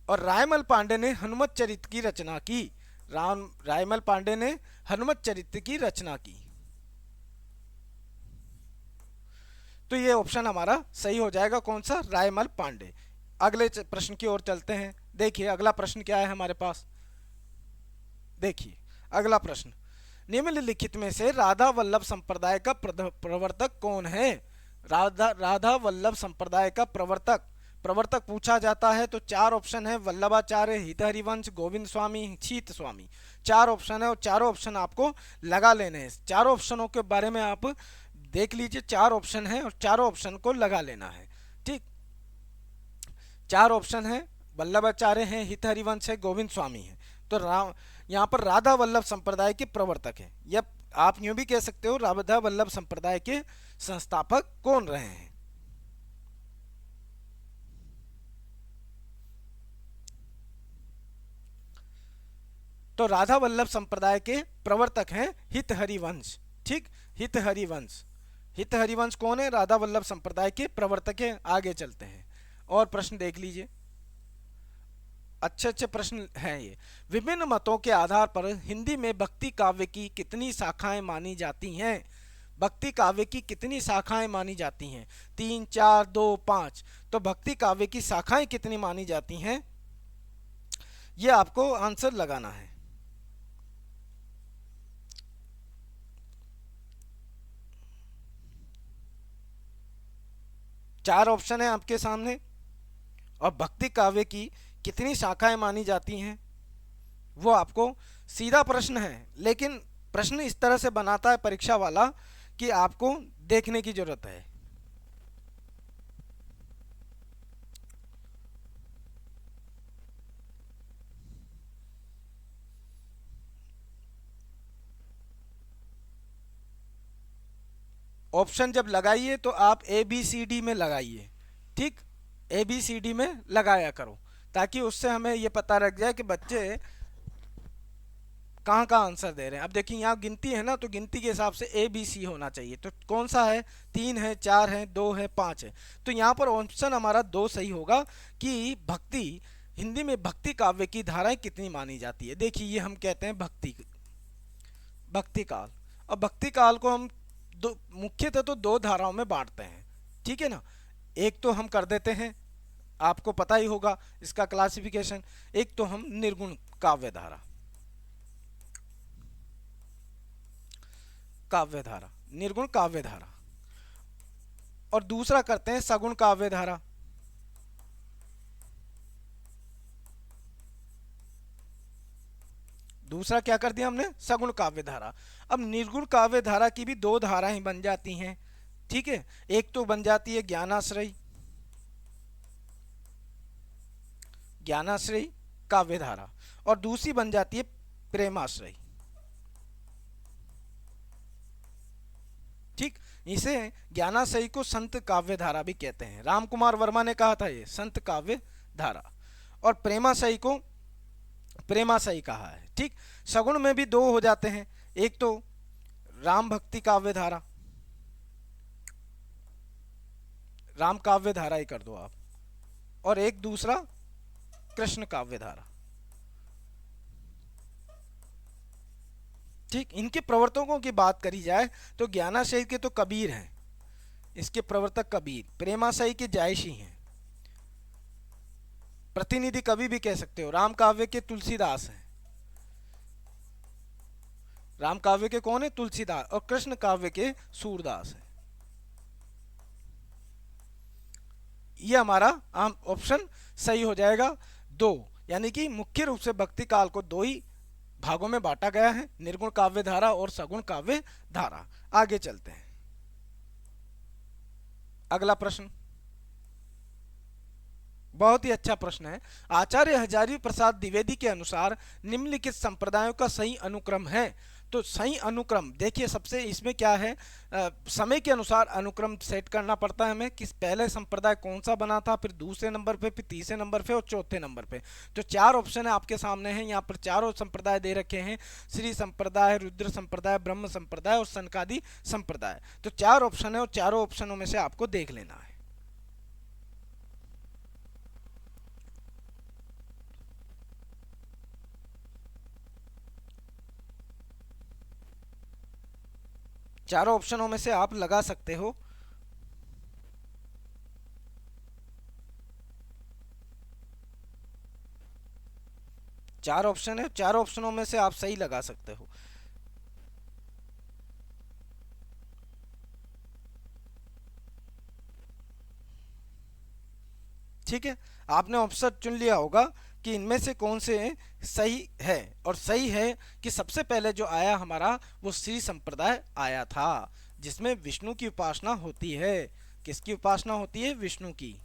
Speaker 1: और रायमल पांडे ने हनुमत चरित्र की रचना की। रायमल पांडे ने हनुमत चरित्र की रचना की। तो ये ऑप्शन हमारा सही हो जाएगा, कौन सा? रायमल पांडे। अगले प्रश्न की ओर चलते हैं। देखिए अगला प्रश्न क्या है हमारे पास। देखिए अगला प्रश्न, निम्नलिखित में से राधा वल्लभ संप्रदाय का प्रवर्तक कौन है? राधा वल्लभ संप्रदाय का प्रवर्तक पूछा जाता है तो चार ऑप्शन है, वल्लभाचार्य, हितहरिवंश, गोविंद स्वामी, शीत स्वामी। चार ऑप्शन है और चारों ऑप्शन आपको लगा लेने हैं। चारों ऑप्शनों के बारे में आप देख लीजिए, चार ऑप्शन है और चारों ऑप्शन को लगा लेना है, ठीक। चार ऑप्शन है, वल्लभाचार्य है, हितहरिवंश है, गोविंद स्वामी है। तो यहाँ पर राधा वल्लभ संप्रदाय के प्रवर्तक है, या आप यूं भी कह सकते हो राधा वल्लभ संप्रदाय के संस्थापक कौन रहे हैं? तो राधा वल्लभ संप्रदाय के प्रवर्तक हैं हितहरिवंश, ठीक। हितहरिवंश, हितहरिवंश कौन है? राधा वल्लभ संप्रदाय के प्रवर्तक हैं। आगे चलते हैं और प्रश्न देख लीजिए, अच्छे अच्छे प्रश्न हैं ये। विभिन्न मतों के आधार पर हिंदी में भक्ति काव्य की कितनी शाखाएं मानी जाती हैं? भक्ति काव्य की कितनी शाखाएं मानी जाती हैं? 3, 4, 2, 5। तो भक्ति काव्य की शाखाएं कितनी मानी जाती हैं, ये आपको आंसर लगाना है। चार ऑप्शन है आपके सामने और भक्ति काव्य की कितनी शाखाएं मानी जाती हैं वो आपको सीधा प्रश्न है, लेकिन प्रश्न इस तरह से बनाता है परीक्षा वाला कि आपको देखने की जरूरत है। ऑप्शन जब लगाइए तो आप ABCD में लगाइए, ठीक। ABCD में लगाया करो ताकि उससे हमें ये पता लग जाए कि बच्चे कहाँ का आंसर दे रहे हैं। अब देखिए यहाँ गिनती है ना, तो गिनती के हिसाब से ए बी सी होना चाहिए। तो कौन सा है, 3 है, 4 है, 2 है, 5 है। तो यहाँ पर ऑप्शन हमारा 2 सही होगा कि भक्ति, हिंदी में भक्ति काव्य की धाराएं कितनी मानी जाती है। देखिए ये हम कहते हैं भक्ति, भक्ति काल। और भक्ति काल को हम दो मुख्यतः तो दो धाराओं में बांटते हैं, ठीक है ना। एक तो हम कर देते हैं, आपको पता ही होगा इसका क्लासिफिकेशन। एक तो हम निर्गुण काव्य धारा, काव्य धारा, निर्गुण काव्य धारा, और दूसरा करते हैं सगुण काव्य धारा। दूसरा क्या कर दिया हमने, सगुण काव्य धारा। अब निर्गुण काव्य धारा की भी दो धाराएं बन जाती हैं, ठीक है। एक तो बन जाती है ज्ञानाश्रयी, ज्ञानाश्रयी काव्य धारा, और दूसरी बन जाती है प्रेमाश्रयी, ठीक। इसे ज्ञानाश्रयी को संत काव्य धारा भी कहते हैं, राम कुमार वर्मा ने कहा था ये संत काव्य धारा। और प्रेमाशयी को प्रेमाशयी कहा है, ठीक। सगुण में भी दो हो जाते हैं, एक तो राम भक्ति काव्य धारा, राम काव्य धारा ही कर दो आप, और एक दूसरा कृष्ण काव्य धारा, ठीक। इनके प्रवर्तकों की बात करी जाए तो ज्ञानाशय के तो कबीर हैं, इसके प्रवर्तक कबीर। प्रेमाशय के जायसी हैं, प्रतिनिधि कवि भी कह सकते हो। राम काव्य के तुलसीदास हैं, राम काव्य के कौन है, तुलसीदास। और कृष्ण काव्य के सूरदास हैं। ये हमारा आम ऑप्शन सही हो जाएगा, दो। यानी कि मुख्य रूप से भक्ति काल को दो ही भागों में बांटा गया है, निर्गुण काव्य धारा और सगुण काव्य धारा। आगे चलते हैं, अगला प्रश्न बहुत ही अच्छा प्रश्न है। आचार्य हजारी प्रसाद द्विवेदी के अनुसार निम्नलिखित संप्रदायों का सही अनुक्रम है। तो सही अनुक्रम देखिए, सबसे इसमें क्या है, समय के अनुसार अनुक्रम सेट करना पड़ता है हमें, किस पहले संप्रदाय कौन सा बना था, फिर दूसरे नंबर पे, फिर तीसरे नंबर पे और चौथे नंबर पे। तो चार ऑप्शन है आपके सामने हैं, यहाँ पर चारों संप्रदाय दे रखे हैं, श्री संप्रदाय, रुद्र संप्रदाय, ब्रह्म संप्रदाय और सनकादि संप्रदाय। तो चार ऑप्शन है और चारों ऑप्शनों में से आपको देख लेना है। चारों ऑप्शनों में से आप लगा सकते हो। चार ऑप्शन है, चारों ऑप्शनों में से आप सही लगा सकते हो। ठीक है, आपने ऑप्शन चुन लिया होगा कि इनमें से कौन से सही है। और सही है कि सबसे पहले जो आया हमारा वो श्री संप्रदाय आया था, जिसमें विष्णु की उपासना होती है। किसकी उपासना होती है, विष्णु की,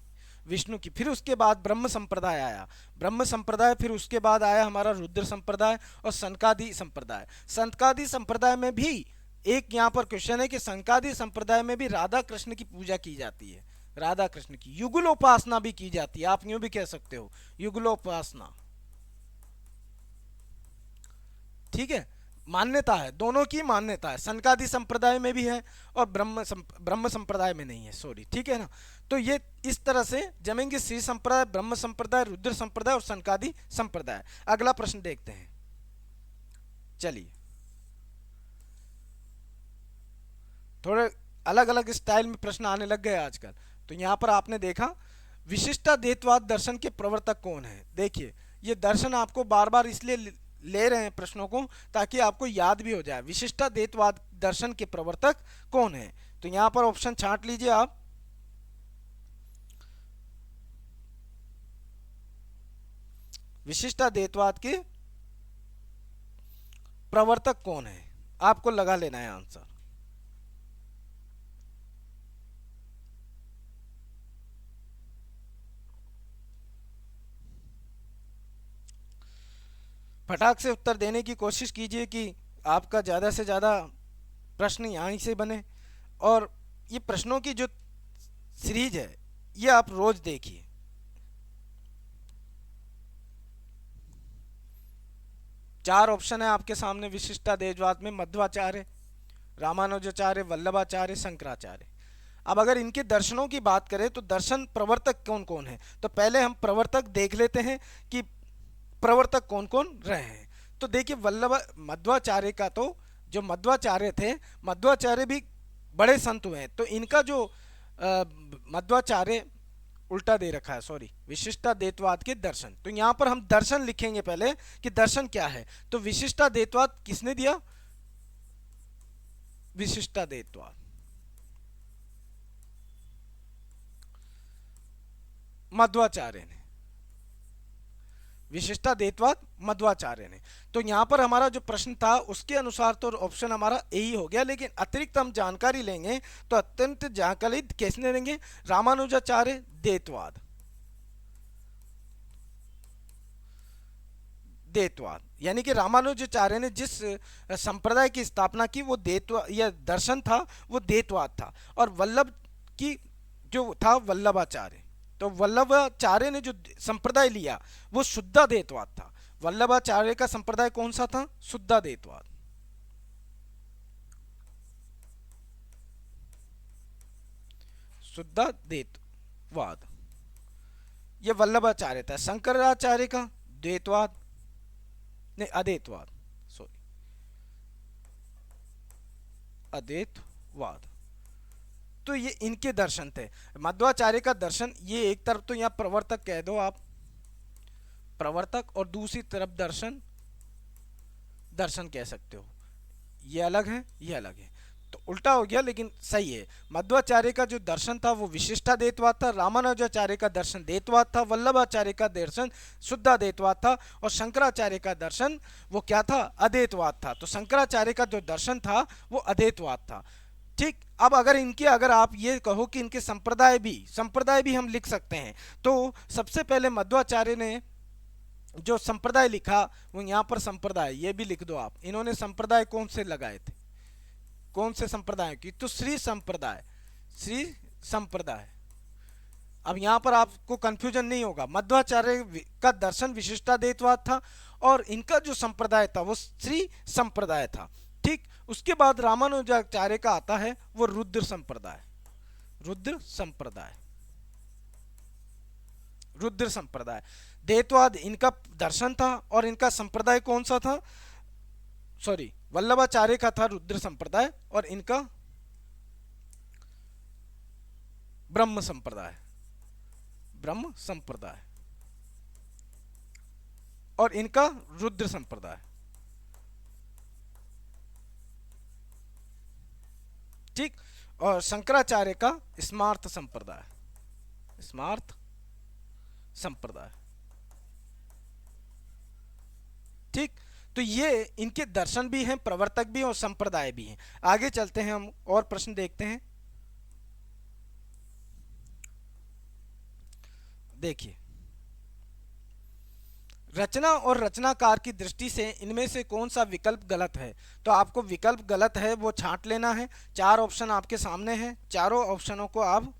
Speaker 1: विष्णु की। फिर उसके बाद ब्रह्म संप्रदाय आया, ब्रह्म संप्रदाय। फिर उसके बाद आया हमारा रुद्र संप्रदाय और सनकादि संप्रदाय। सनकादि संप्रदाय में भी एक यहाँ पर क्वेश्चन है कि सनकादि संप्रदाय में भी राधा कृष्ण की पूजा की जाती है, राधा कृष्ण की युगलोपासना भी की जाती है। आप यूं भी कह सकते हो युगलोपासना, ठीक है। मान्यता है, दोनों की मान्यता है, सनकादि संप्रदाय में भी है और ब्रह्म संप्रदाय में नहीं है, सॉरी, ठीक है ना। तो ये इस तरह से जमेंगे, श्री संप्रदाय, ब्रह्म संप्रदाय, रुद्र संप्रदाय और सनकादि संप्रदाय। अगला प्रश्न देखते हैं, चलिए। थोड़े अलग अलग स्टाइल में प्रश्न आने लग गए आजकल। तो यहां पर आपने देखा विशिष्टाद्वैतवाद दर्शन के प्रवर्तक कौन है। देखिए ये दर्शन आपको बार बार इसलिए ले रहे हैं प्रश्नों को ताकि आपको याद भी हो जाए, विशिष्टाद्वैतवाद दर्शन के प्रवर्तक कौन है। तो यहां पर ऑप्शन छांट लीजिए आप, विशिष्टाद्वैतवाद के प्रवर्तक कौन है, आपको लगा लेना है आंसर। फटाक से उत्तर देने की कोशिश कीजिए कि आपका ज़्यादा से ज़्यादा प्रश्न यहाँ से बने। और ये प्रश्नों की जो सीरीज है ये आप रोज देखिए। चार ऑप्शन है आपके सामने विशिष्टाद्वैतवाद में: मध्वाचार्य, रामानुजाचार्य, वल्लभाचार्य, शंकराचार्य। अब अगर इनके दर्शनों की बात करें तो दर्शन प्रवर्तक कौन कौन है, तो पहले हम प्रवर्तक देख लेते हैं कि प्रवर्तक कौन कौन रहे हैं। तो देखिए मध्वाचार्य का, तो जो मध्वाचार्य थे, मध्वाचार्य भी बड़े संत हुए हैं। तो इनका जो मध्वाचार्य उल्टा दे रखा है, सॉरी, विशिष्टाद्वैतवाद के दर्शन। तो यहां पर हम दर्शन लिखेंगे पहले कि दर्शन क्या है। तो विशिष्टाद्वैतवाद किसने दिया? विशिष्टाद्वैतवाद मध्वाचार्य ने, विशिष्टाद्वैतवाद मध्वाचार्य ने। तो यहां पर हमारा जो प्रश्न था उसके अनुसार तो ऑप्शन हमारा यही हो गया, लेकिन अतिरिक्त हम जानकारी लेंगे तो अत्यंत जानकारी कैसे लेंगे? रामानुजाचार्य द्वैतवाद, द्वैतवाद यानी कि रामानुजाचार्य ने जिस संप्रदाय की स्थापना की वो द्वैतवाद या दर्शन था, वो द्वैतवाद था। और वल्लभ की जो था वल्लभाचार्य, तो वल्लभाचार्य ने जो संप्रदाय लिया वो शुद्धाद्वैतवाद था। वल्लभाचार्य का संप्रदाय कौन सा था? शुद्धाद्वैतवाद। शुद्धाद्वैतवाद ये वल्लभाचार्य था। शंकराचार्य का द्वैतवाद, नहीं अद्वैतवाद, सॉरी, अद्वैतवाद। तो ये इनके दर्शन थे। मध्वाचार्य का दर्शन, ये एक तरफ तो यहाँ प्रवर्तक कह दो आप, प्रवर्तक, और दूसरी तरफ दर्शन, दर्शन कह सकते हो। ये अलग है, ये अलग है, तो उल्टा हो गया, लेकिन सही है। मध्वाचार्य का जो दर्शन था वो विशिष्टाद्वैतवाद था, रामानुजाचार्य का दर्शन द्वैतवाद था, वल्लभाचार्य का दर्शन शुद्धाद्वैतवाद था, और शंकराचार्य का दर्शन वो क्या था? अद्वैतवाद था। तो शंकराचार्य का जो दर्शन था वो अद्वैतवाद था। ठीक। अब अगर इनके, अगर आप ये कहो कि इनके संप्रदाय भी हम लिख सकते हैं, तो सबसे पहले मध्वाचार्य ने जो संप्रदाय लिखा वो यहाँ पर संप्रदाय ये भी लिख दो आप। इन्होंने संप्रदाय कौन से लगाए थे, कौन से संप्रदाय की? तो श्री संप्रदाय, श्री संप्रदाय। अब यहां पर आपको कंफ्यूजन नहीं होगा, मध्वाचार्य का दर्शन विशिष्टाद्वैतवाद था और इनका जो संप्रदाय था वो श्री संप्रदाय था। ठीक। उसके बाद रामानुजाचार्य का आता है वो रुद्र संप्रदाय, रुद्र संप्रदाय, रुद्र संप्रदाय। द्वैतवाद इनका दर्शन था और इनका संप्रदाय कौन सा था? सॉरी, वल्लभाचार्य का था रुद्र संप्रदाय और इनका ब्रह्म संप्रदाय, ब्रह्म संप्रदाय, और इनका रुद्र संप्रदाय। ठीक। और शंकराचार्य का स्मार्त संप्रदाय, स्मार्त संप्रदाय। ठीक। तो ये इनके दर्शन भी हैं, प्रवर्तक भी हैं और संप्रदाय भी हैं। आगे चलते हैं, हम और प्रश्न देखते हैं। देखिए, रचना और रचनाकार की दृष्टि से इनमें से कौन सा विकल्प गलत है? तो आपको विकल्प गलत है वो छांट लेना है। चार ऑप्शन आपके सामने हैं, चारों ऑप्शनों को आप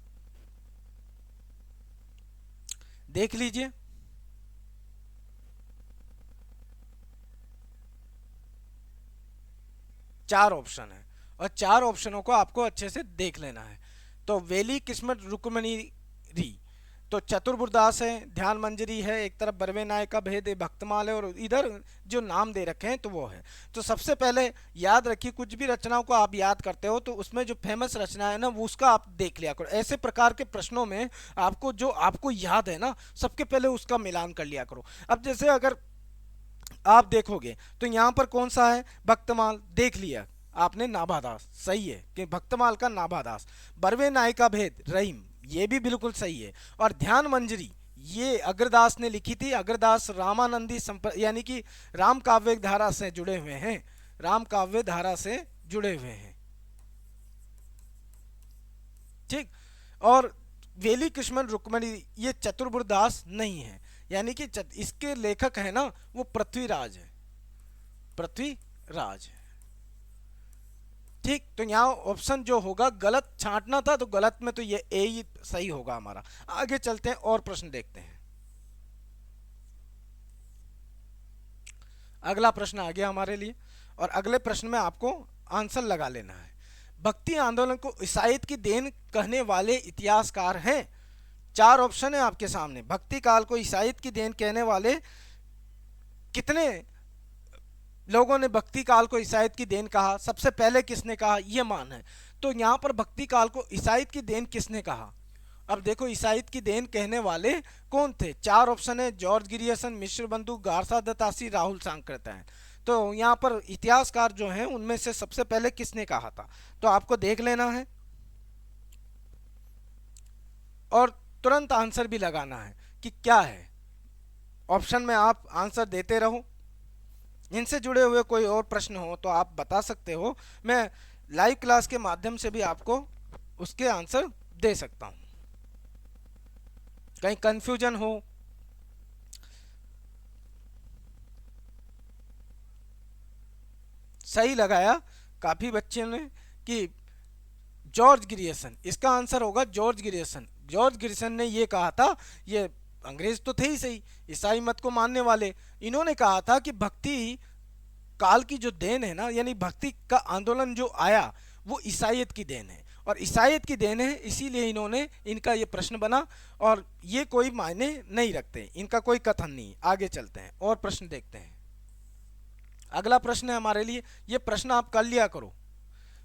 Speaker 1: देख लीजिए। चार ऑप्शन है और चार ऑप्शनों को आपको अच्छे से देख लेना है। तो वेली, किस्मत, रुक्मणी री, तो चतुर्बुरदास है, ध्यान मंजरी है, एक तरफ बरवे नायक का भेद है, भक्तमाल है, और इधर जो नाम दे रखे हैं तो वो है। तो सबसे पहले याद रखिए, कुछ भी रचनाओं को आप याद करते हो तो उसमें जो फेमस रचना है ना वो उसका आप देख लिया करो। ऐसे प्रकार के प्रश्नों में आपको जो आपको याद है ना सबके पहले उसका मिलान कर लिया करो। अब जैसे अगर आप देखोगे तो यहाँ पर कौन सा है? भक्तमाल देख लिया आपने, नाभादास सही है कि भक्तमाल का नाभादास। बरवे नायक का भेद रहीम, ये भी बिल्कुल सही है। और ध्यान मंजरी ये अग्रदास ने लिखी थी। अग्रदास रामानंदी यानी कि राम काव्य धारा से जुड़े हुए हैं, राम काव्य धारा से जुड़े हुए हैं। ठीक। और वेली, कृष्ण, रुक्मणी ये चतुर्बुरदास नहीं है, यानी कि इसके लेखक है ना वो पृथ्वीराज है, पृथ्वीराज है। ठीक। तो यहाँ ऑप्शन जो होगा गलत छांटना था, तो गलत में तो ये ए ही सही होगा हमारा। आगे चलते हैं और प्रश्न देखते हैं। अगला प्रश्न आ गया हमारे लिए, और अगले प्रश्न में आपको आंसर लगा लेना है। भक्ति आंदोलन को ईसाईयत की देन कहने वाले इतिहासकार हैं। 4 ऑप्शन है आपके सामने। भक्ति काल को ईसाईयत की देन कहने वाले कितने लोगों ने भक्ति काल को ईसाईयत की देन कहा, सबसे पहले किसने कहा, यह मान है। तो यहाँ पर भक्ति काल को ईसाईयत की देन किसने कहा। अब देखो ईसाईयत की देन कहने वाले कौन थे। 4 ऑप्शन है, जॉर्ज गिरियर्सन, मिश्र बंधु, गारसा दत्तासी, राहुल सांकृत्यायन। तो यहाँ पर इतिहासकार जो हैं उनमें से सबसे पहले किसने कहा था, तो आपको देख लेना है और तुरंत आंसर भी लगाना है कि क्या है। ऑप्शन में आप आंसर देते रहो। इनसे जुड़े हुए कोई और प्रश्न हो तो आप बता सकते हो, मैं लाइव क्लास के माध्यम से भी आपको उसके आंसर दे सकता हूं। कहीं कंफ्यूजन हो, सही लगाया काफी बच्चों ने कि जॉर्ज गिरियर्सन, इसका आंसर होगा जॉर्ज गिरियर्सन। जॉर्ज गिरियर्सन ने ये कहा था, ये अंग्रेज तो थे ही सही, ईसाई मत को मानने वाले, इन्होंने कहा था कि भक्ति काल की जो देन है ना, यानी भक्ति का आंदोलन जो आया वो ईसाईयत की देन है, और ईसाईयत की देन है इसीलिए इन्होंने, इनका ये प्रश्न बना, और ये कोई मायने नहीं रखते, इनका कोई कथन नहीं। आगे चलते हैं और प्रश्न देखते हैं। अगला प्रश्न है हमारे लिए, ये प्रश्न आप कर लिया करो,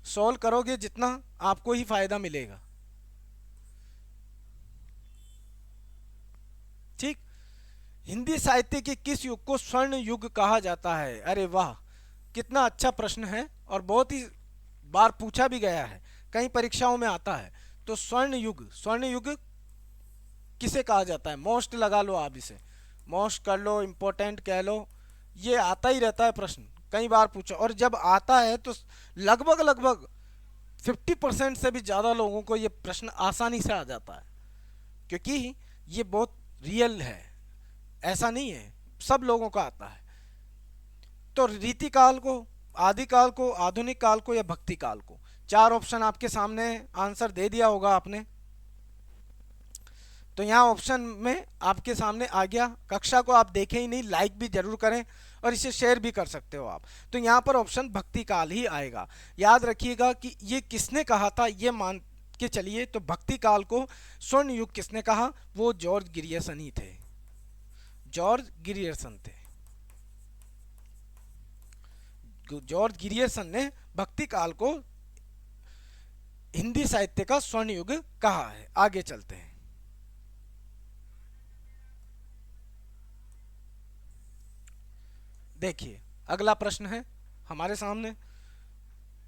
Speaker 1: सॉल्व करोगे जितना आपको ही फायदा मिलेगा। ठीक, हिंदी साहित्य के किस युग को स्वर्ण युग कहा जाता है। अरे वाह, कितना अच्छा प्रश्न है और बहुत ही बार पूछा भी गया है, कई परीक्षाओं में आता है। तो स्वर्ण युग, स्वर्ण युग किसे कहा जाता है, मोस्ट लगा लो आप, इसे मोस्ट कर लो, इम्पोर्टेंट कह लो, ये आता ही रहता है प्रश्न, कई बार पूछा, और जब आता है तो लगभग लगभग 50% से भी ज़्यादा लोगों को ये प्रश्न आसानी से आ जाता है, क्योंकि ये बहुत रियल है, ऐसा नहीं है, सब लोगों का आता है। तो रीतिकाल को, आदिकाल को, आधुनिक काल को या भक्ति काल को, 4 ऑप्शन आपके सामने, आंसर दे दिया होगा आपने। तो यहाँ ऑप्शन में आपके सामने आ गया। कक्षा को आप देखें ही नहीं, लाइक भी जरूर करें और इसे शेयर भी कर सकते हो आप। तो यहाँ पर ऑप्शन भक्ति काल ही आएगा। याद रखिएगा कि ये किसने कहा था, ये मान के चलिए। तो भक्ति काल को स्वर्ण युग किसने कहा, वो जॉर्ज गिरियर्सन ही थे, जॉर्ज गिरियर्सन थे। जॉर्ज गिरियर्सन ने भक्ति काल को हिंदी साहित्य का स्वर्ण युग कहा है। आगे चलते हैं। देखिए अगला प्रश्न है हमारे सामने,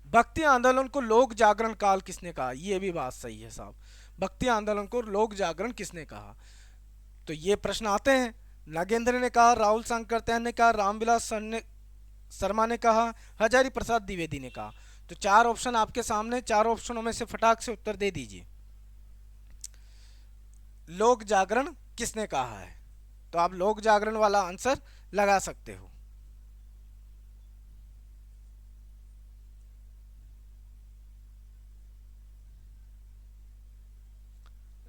Speaker 1: भक्ति आंदोलन को लोक जागरण काल किसने कहा। ये भी बात सही है साहब, भक्ति आंदोलन को लोक जागरण किसने कहा। तो ये प्रश्न आते हैं, नागेंद्र ने कहा, राहुल सांकृत्यायन ने कहा, रामविलास शर्मा ने कहा, हजारी प्रसाद द्विवेदी ने कहा। तो 4 ऑप्शन आपके सामने, 4 ऑप्शनों में से फटाक से उत्तर दे दीजिए। लोक जागरण किसने कहा है, तो आप लोक जागरण वाला आंसर लगा सकते हो।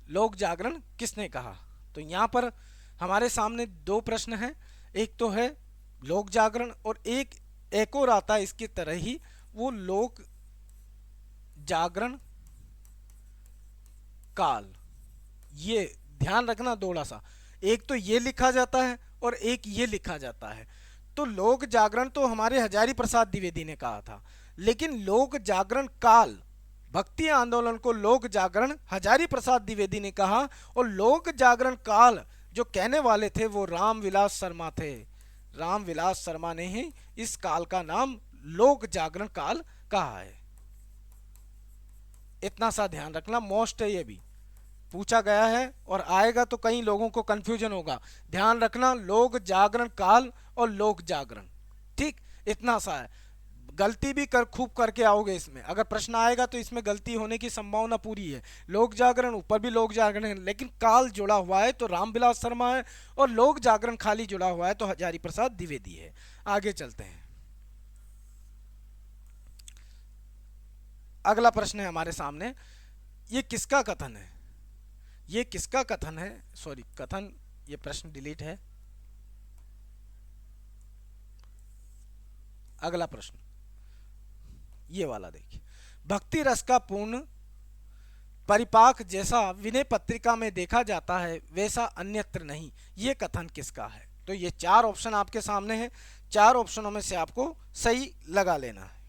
Speaker 1: लोक जागरण किसने कहा। तो यहां पर हमारे सामने 2 प्रश्न हैं, एक तो है लोक जागरण और एक और आता है इसकी तरह ही, वो लोक जागरण काल। ये ध्यान रखना थोड़ा सा, एक तो ये लिखा जाता है और एक ये लिखा जाता है। तो लोक जागरण तो हमारे हजारी प्रसाद द्विवेदी ने कहा था, लेकिन लोक जागरण काल, भक्ति आंदोलन को लोक जागरण हजारी प्रसाद द्विवेदी ने कहा, और लोक जागरण काल जो कहने वाले थे वो रामविलास शर्मा थे। रामविलास शर्मा ने ही इस काल का नाम लोक जागरण काल कहा है। इतना सा ध्यान रखना, मोस्ट है, ये भी पूछा गया है और आएगा तो कई लोगों को कंफ्यूजन होगा। ध्यान रखना, लोक जागरण काल और लोक जागरण, ठीक, इतना सा है। गलती भी खूब करके आओगे इसमें, अगर प्रश्न आएगा तो इसमें गलती होने की संभावना पूरी है। लोक जागरण ऊपर भी लोक जागरण है, लेकिन काल जुड़ा हुआ है तो रामविलास शर्मा है, और लोक जागरण खाली जुड़ा हुआ है तो हजारी प्रसाद द्विवेदी है। आगे चलते हैं। अगला प्रश्न है हमारे सामने, ये किसका कथन है, ये किसका कथन है, सॉरी कथन, ये प्रश्न डिलीट है। अगला प्रश्न ये वाला देखिए, भक्ति रस का पूर्ण परिपाक जैसा विनय पत्रिका में देखा जाता है वैसा अन्यत्र नहीं, ये कथन किसका है? तो ये चार ऑप्शन आपके सामने हैं, चार ऑप्शनों में से आपको सही लगा लेना है।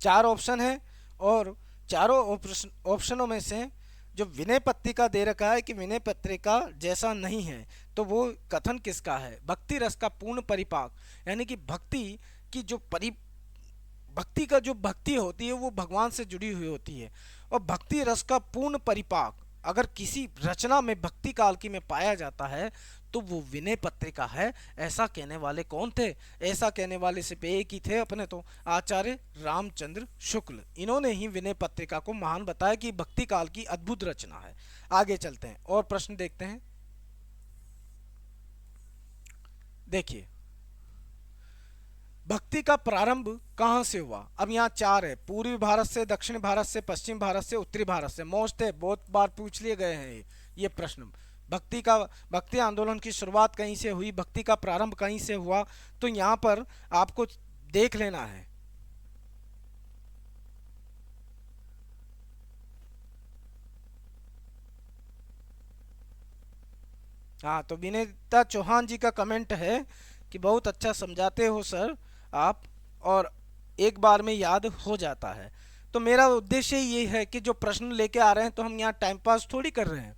Speaker 1: चार ऑप्शन है और चारों ऑप्शनों में से जो विनय पत्रिका दे रखा है कि विनय पत्रिका जैसा नहीं है, तो वो कथन किसका है? भक्ति रस का पूर्ण परिपाक, यानी कि भक्ति की जो भक्ति का जो भक्ति होती है वो भगवान से जुड़ी हुई होती है, और भक्ति रस का पूर्ण परिपाक अगर किसी रचना में भक्ति काल की में पाया जाता है तो वो विनय पत्रिका है। ऐसा कहने वाले कौन थे? ऐसा कहने वाले सिर्फ एक ही थे अपने, तो आचार्य रामचंद्र शुक्ल। इन्होंने ही विनय पत्रिका को महान बताया कि भक्ति काल की अद्भुत रचना है। आगे चलते हैं और प्रश्न देखते हैं। देखिए, भक्ति का प्रारंभ कहाँ से हुआ? अब यहाँ चार है, पूर्वी भारत से, दक्षिण भारत से, पश्चिम भारत से, उत्तरी भारत से। मोस्ट है, बहुत बार पूछ लिए गए हैं ये प्रश्न। भक्ति आंदोलन की शुरुआत कहीं से हुई, भक्ति का प्रारंभ कहीं से हुआ, तो यहाँ पर आपको देख लेना है। हाँ, तो विनीता चौहान जी का कमेंट है कि बहुत अच्छा समझाते हो सर आप, और एक बार में याद हो जाता है। तो मेरा उद्देश्य ये है कि जो प्रश्न लेके आ रहे हैं, तो हम यहाँ टाइम पास थोड़ी कर रहे हैं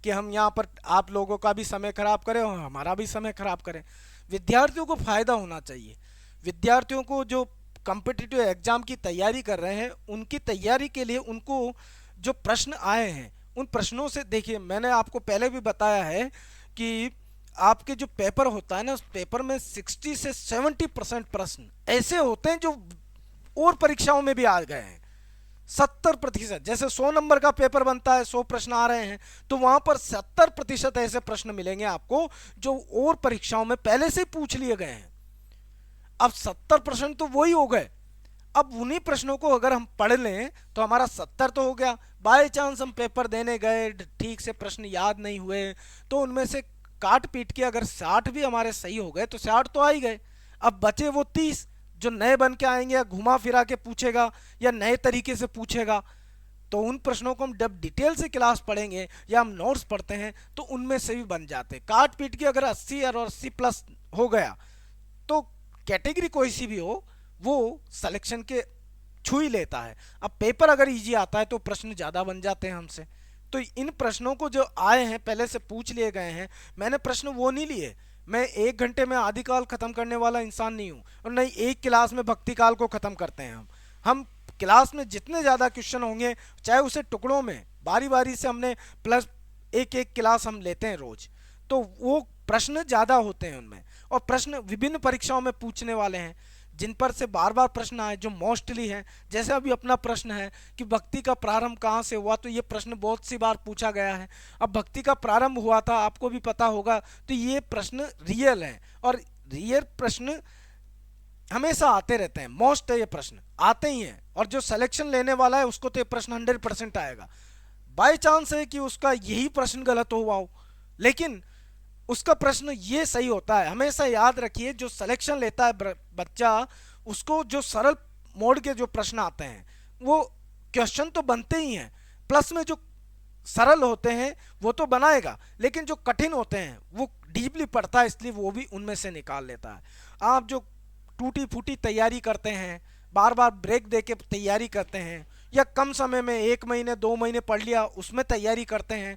Speaker 1: कि हम यहाँ पर आप लोगों का भी समय खराब करें और हमारा भी समय खराब करें। विद्यार्थियों को फायदा होना चाहिए। विद्यार्थियों को जो कॉम्पिटिटिव एग्जाम की तैयारी कर रहे हैं, उनकी तैयारी के लिए उनको जो प्रश्न आए हैं उन प्रश्नों से, देखिए मैंने आपको पहले भी बताया है कि आपके जो पेपर होता है ना, उस पेपर में 60 से 70% प्रश्न ऐसे होते हैं जो और परीक्षाओं में भी आ गए हैं। 70%, जैसे 100 नंबर का पेपर बनता है, 100 प्रश्न आ रहे हैं, तो वहां पर 70% ऐसे प्रश्न मिलेंगे आपको जो और परीक्षाओं में पहले से पूछ लिए गए हैं। अब 70% तो वही हो गए। अब उन्हीं प्रश्नों को अगर हम पढ़ लें तो हमारा 70 तो हो गया। बाय चांस हम पेपर देने गए, ठीक से प्रश्न याद नहीं हुए, तो उनमें से काट पीट के अगर 60 भी हमारे सही हो गए तो 60 तो आ ही गए। अब बचे वो 30 जो नए बन के आएंगे, या घुमा फिरा के पूछेगा या नए तरीके से पूछेगा, तो उन प्रश्नों को हम जब डिटेल से क्लास पढ़ेंगे या हम नोट्स पढ़ते हैं तो उनमें से भी बन जाते। काट पीट के अगर 80 और 80+ हो गया तो कैटेगरी कोई सी भी हो वो सिलेक्शन के छू ही लेता है। अब पेपर अगर इजी आता है तो प्रश्न ज़्यादा बन जाते हैं हमसे। तो इन प्रश्नों को जो आए हैं पहले से पूछ लिए गए हैं। मैंने प्रश्न वो नहीं लिए, मैं 1 घंटे में आदिकाल खत्म करने वाला इंसान नहीं हूँ, और नहीं एक क्लास में भक्ति काल को खत्म करते हैं हम क्लास में जितने ज़्यादा क्वेश्चन होंगे, चाहे उसे टुकड़ों में बारी बारी से हमने प्लस एक क्लास हम लेते हैं रोज, तो वो प्रश्न ज़्यादा होते हैं उनमें, और प्रश्न विभिन्न परीक्षाओं में पूछने वाले हैं जिन पर से बार बार प्रश्न आए, जो मोस्टली है। जैसे अभी अपना प्रश्न है कि भक्ति का प्रारंभ कहाँ से हुआ, तो ये प्रश्न बहुत सी बार पूछा गया है। अब भक्ति का प्रारंभ हुआ था, आपको भी पता होगा, तो ये प्रश्न रियल है, और रियल प्रश्न हमेशा आते रहते हैं। मोस्ट है ये प्रश्न आते ही हैं, और जो सिलेक्शन लेने वाला है उसको तो ये प्रश्न 100% आएगा। बाय चांस है कि उसका यही प्रश्न गलत हुआ हो, लेकिन उसका प्रश्न ये सही होता है। हमेशा याद रखिए, जो सिलेक्शन लेता है बच्चा, उसको जो सरल मोड के जो प्रश्न आते हैं वो क्वेश्चन तो बनते ही हैं, प्लस में जो सरल होते हैं वो तो बनाएगा, लेकिन जो कठिन होते हैं वो डीपली पढ़ता है, इसलिए वो भी उनमें से निकाल लेता है। आप जो टूटी फूटी तैयारी करते हैं, बार बार ब्रेक दे के तैयारी करते हैं, या कम समय में 1 महीने 2 महीने पढ़ लिया उसमें तैयारी करते हैं,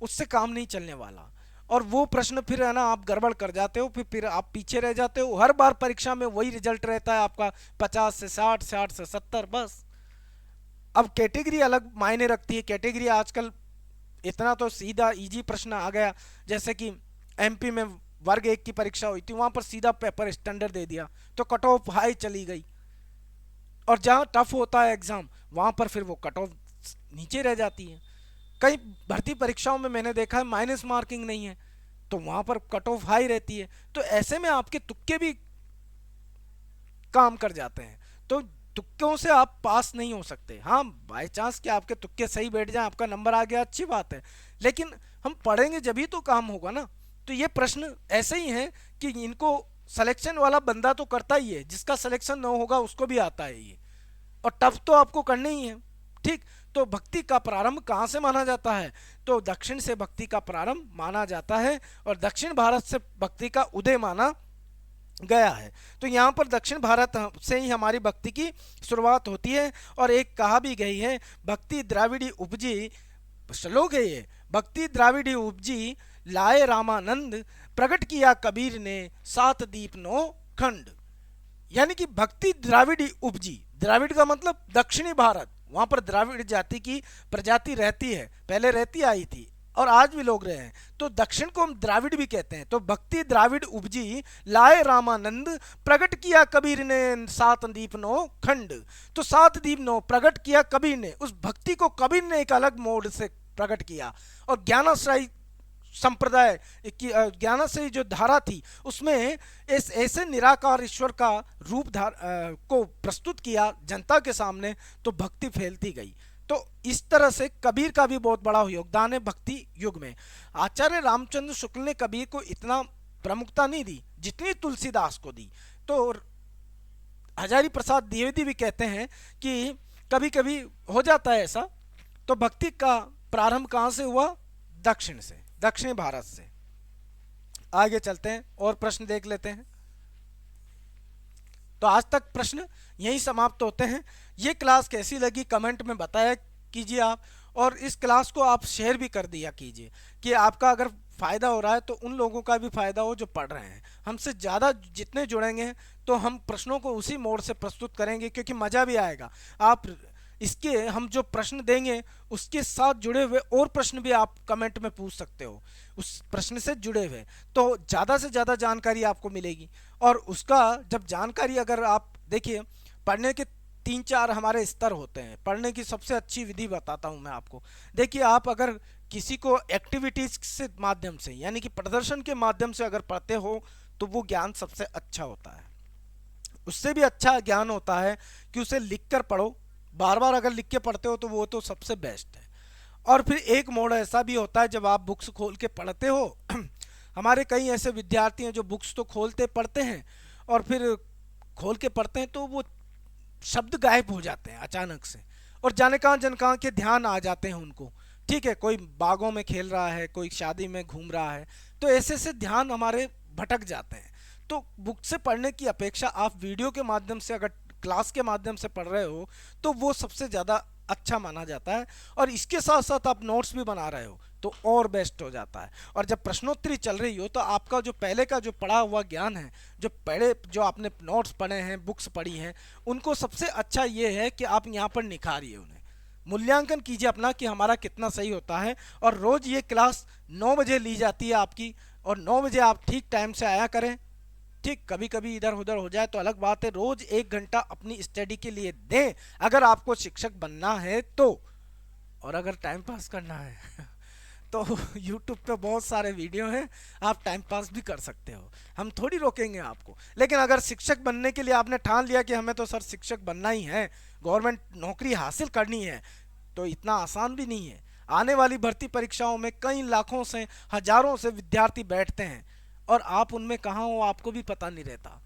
Speaker 1: उससे काम नहीं चलने वाला। और वो प्रश्न फिर है ना, आप गड़बड़ कर जाते हो, फिर आप पीछे रह जाते हो। हर बार परीक्षा में वही रिजल्ट रहता है आपका, 50 से 60, 60 से 70 बस। अब कैटेगरी अलग मायने रखती है। कैटेगरी आजकल इतना तो सीधा इजी प्रश्न आ गया, जैसे कि एमपी में वर्ग 1 की परीक्षा हुई थी, वहां पर सीधा पेपर स्टैंडर्ड दे दिया, तो कट ऑफ हाई चली गई। और जहां टफ होता है एग्जाम, वहां पर फिर वो कट ऑफ नीचे रह जाती है। कई भर्ती परीक्षाओं में मैंने देखा है माइनस मार्किंग नहीं है, तो वहां पर कट ऑफ हाई रहती है। तो ऐसे में आपके तुक्के भी काम कर जाते हैं। तो तुक्कों से आप पास नहीं हो सकते। हाँ, बाय चांस कि आपके तुक्के सही बैठ जाए, आपका नंबर आ गया, अच्छी बात है, लेकिन हम पढ़ेंगे जब ही तो काम होगा ना। तो ये प्रश्न ऐसे ही है कि इनको सिलेक्शन वाला बंदा तो करता ही है, जिसका सिलेक्शन ना होगा उसको भी आता है ये, और टफ तो आपको करने ही है। ठीक, तो भक्ति का प्रारंभ कहाँ से माना जाता है? तो दक्षिण से भक्ति का प्रारंभ माना जाता है, और दक्षिण भारत से भक्ति का उदय माना गया है। तो यहाँ पर दक्षिण भारत से ही हमारी भक्ति की शुरुआत होती है। और एक कहा भी गई है, भक्ति द्राविड़ी उपजी, श्लोक है ये, भक्ति द्राविड़ी उपजी लाए रामानंद, प्रकट किया कबीर ने सात दीप नौ खंड। यानी कि भक्ति द्राविड़ी उपजी, द्राविड़ का मतलब दक्षिणी भारत, वहां पर द्राविड़ जाति की प्रजाति रहती है, पहले रहती आई थी और आज भी लोग रहे हैं, तो दक्षिण को हम द्राविड़ भी कहते हैं। तो भक्ति द्राविड़ उपजी लाए रामानंद, प्रकट किया कबीर ने सात दीप नौ खंड। तो सात दीप नौ प्रकट किया कबीर ने, उस भक्ति को कबीर ने एक अलग मोड से प्रकट किया। और ज्ञानाश्रय संप्रदाय की ज्ञानाश्रय जो धारा थी उसमें इस ऐसे निराकार ईश्वर का रूप को प्रस्तुत किया जनता के सामने, तो भक्ति फैलती गई। तो इस तरह से कबीर का भी बहुत बड़ा योगदान है भक्ति युग में। आचार्य रामचंद्र शुक्ल ने कबीर को इतना प्रमुखता नहीं दी जितनी तुलसीदास को दी। तो हजारी प्रसाद द्विवेदी भी कहते हैं कि कभी कभी हो जाता है ऐसा। तो भक्ति का प्रारंभ कहाँ से हुआ? दक्षिण से, दक्षिणी भारत से। आगे चलते हैं और प्रश्न देख लेते हैं। तो आज तक प्रश्न यही समाप्त होते हैं। ये क्लास कैसी लगी कमेंट में बताया कीजिए आप, और इस क्लास को आप शेयर भी कर दिया कीजिए कि आपका अगर फ़ायदा हो रहा है तो उन लोगों का भी फ़ायदा हो जो पढ़ रहे हैं। हमसे ज़्यादा जितने जुड़ेंगे तो हम प्रश्नों को उसी मोड से प्रस्तुत करेंगे, क्योंकि मज़ा भी आएगा। आप इसके हम जो प्रश्न देंगे उसके साथ जुड़े हुए और प्रश्न भी आप कमेंट में पूछ सकते हो, उस प्रश्न से जुड़े हुए, तो ज़्यादा से ज़्यादा जानकारी आपको मिलेगी। और उसका जब जानकारी, अगर आप देखिए, पढ़ने के 3-4 हमारे स्तर होते हैं। पढ़ने की सबसे अच्छी विधि बताता हूँ मैं आपको। देखिए, आप अगर किसी को एक्टिविटीज़ से माध्यम से, यानी कि प्रदर्शन के माध्यम से अगर पढ़ते हो तो वो ज्ञान सबसे अच्छा होता है। उससे भी अच्छा ज्ञान होता है कि उसे लिख कर पढ़ो। बार बार अगर लिख के पढ़ते हो तो वो तो सबसे बेस्ट है। और फिर एक मोड ऐसा भी होता है जब आप बुक्स खोल के पढ़ते हो। हमारे कई ऐसे विद्यार्थी हैं जो बुक्स तो खोलते पढ़ते हैं और फिर खोल के पढ़ते हैं तो वो शब्द गायब हो जाते हैं अचानक से, और जाने कहाँ जन कहाँ के ध्यान आ जाते हैं उनको। ठीक है, कोई बागों में खेल रहा है, कोई शादी में घूम रहा है, तो ऐसे से ध्यान हमारे भटक जाते हैं। तो बुक से पढ़ने की अपेक्षा आप वीडियो के माध्यम से, अगर क्लास के माध्यम से पढ़ रहे हो तो वो सबसे ज़्यादा अच्छा माना जाता है। और इसके साथ साथ आप नोट्स भी बना रहे हो तो और बेस्ट हो जाता है। और जब प्रश्नोत्तरी चल रही हो तो आपका जो पहले का जो पढ़ा हुआ ज्ञान है, जो पहले जो आपने नोट्स पढ़े हैं, बुक्स पढ़ी हैं, उनको सबसे अच्छा ये है कि आप यहाँ पर निखारिए, उन्हें मूल्यांकन कीजिए अपना कि हमारा कितना सही होता है। और रोज़ ये क्लास 9 बजे ली जाती है आपकी, और 9 बजे आप ठीक टाइम से आया करें। ठीक, कभी कभी इधर उधर हो जाए तो अलग बात है। रोज 1 घंटा अपनी स्टडी के लिए दें अगर आपको शिक्षक बनना है तो। और अगर टाइम पास करना है तो YouTube पे बहुत सारे वीडियो हैं, आप टाइम पास भी कर सकते हो, हम थोड़ी रोकेंगे आपको। लेकिन अगर शिक्षक बनने के लिए आपने ठान लिया कि हमें तो सर शिक्षक बनना ही है, गवर्नमेंट नौकरी हासिल करनी है, तो इतना आसान भी नहीं है। आने वाली भर्ती परीक्षाओं में कई लाखों से, हजारों से विद्यार्थी बैठते हैं और आप उनमें कहाँ हो आपको भी पता नहीं रहता,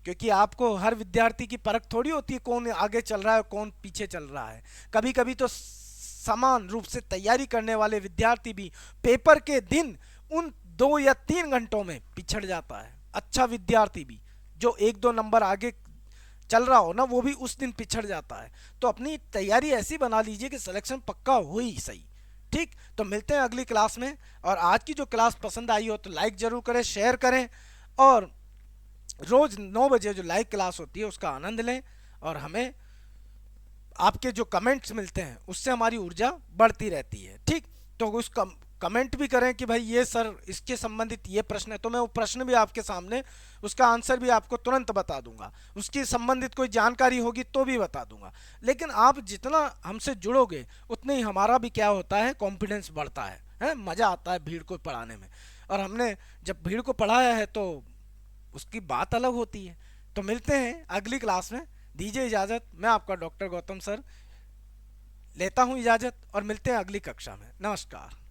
Speaker 1: क्योंकि आपको हर विद्यार्थी की परख थोड़ी होती है कौन आगे चल रहा है कौन पीछे चल रहा है। कभी कभी तो समान रूप से तैयारी करने वाले विद्यार्थी भी पेपर के दिन उन 2 या 3 घंटों में पिछड़ जाता है। अच्छा विद्यार्थी भी जो 1-2 नंबर आगे चल रहा हो ना, वो भी उस दिन पिछड़ जाता है। तो अपनी तैयारी ऐसी बना लीजिए कि सिलेक्शन पक्का हो ही सही। ठीक, तो मिलते हैं अगली क्लास में। और आज की जो क्लास पसंद आई हो तो लाइक जरूर करें, शेयर करें, और रोज 9 बजे जो लाइव क्लास होती है उसका आनंद लें। और हमें आपके जो कमेंट्स मिलते हैं उससे हमारी ऊर्जा बढ़ती रहती है। ठीक, तो उस कमेंट भी करें कि भाई ये सर इसके संबंधित ये प्रश्न है, तो मैं वो प्रश्न भी आपके सामने, उसका आंसर भी आपको तुरंत बता दूंगा। उसकी संबंधित कोई जानकारी होगी तो भी बता दूंगा। लेकिन आप जितना हमसे जुड़ोगे उतने ही हमारा भी क्या होता है, कॉन्फिडेंस बढ़ता है, मज़ा आता है भीड़ को पढ़ाने में। और हमने जब भीड़ को पढ़ाया है तो उसकी बात अलग होती है। तो मिलते हैं अगली क्लास में, दीजिए इजाज़त, मैं आपका डॉक्टर गौतम सर लेता हूँ इजाज़त और मिलते हैं अगली कक्षा में। नमस्कार।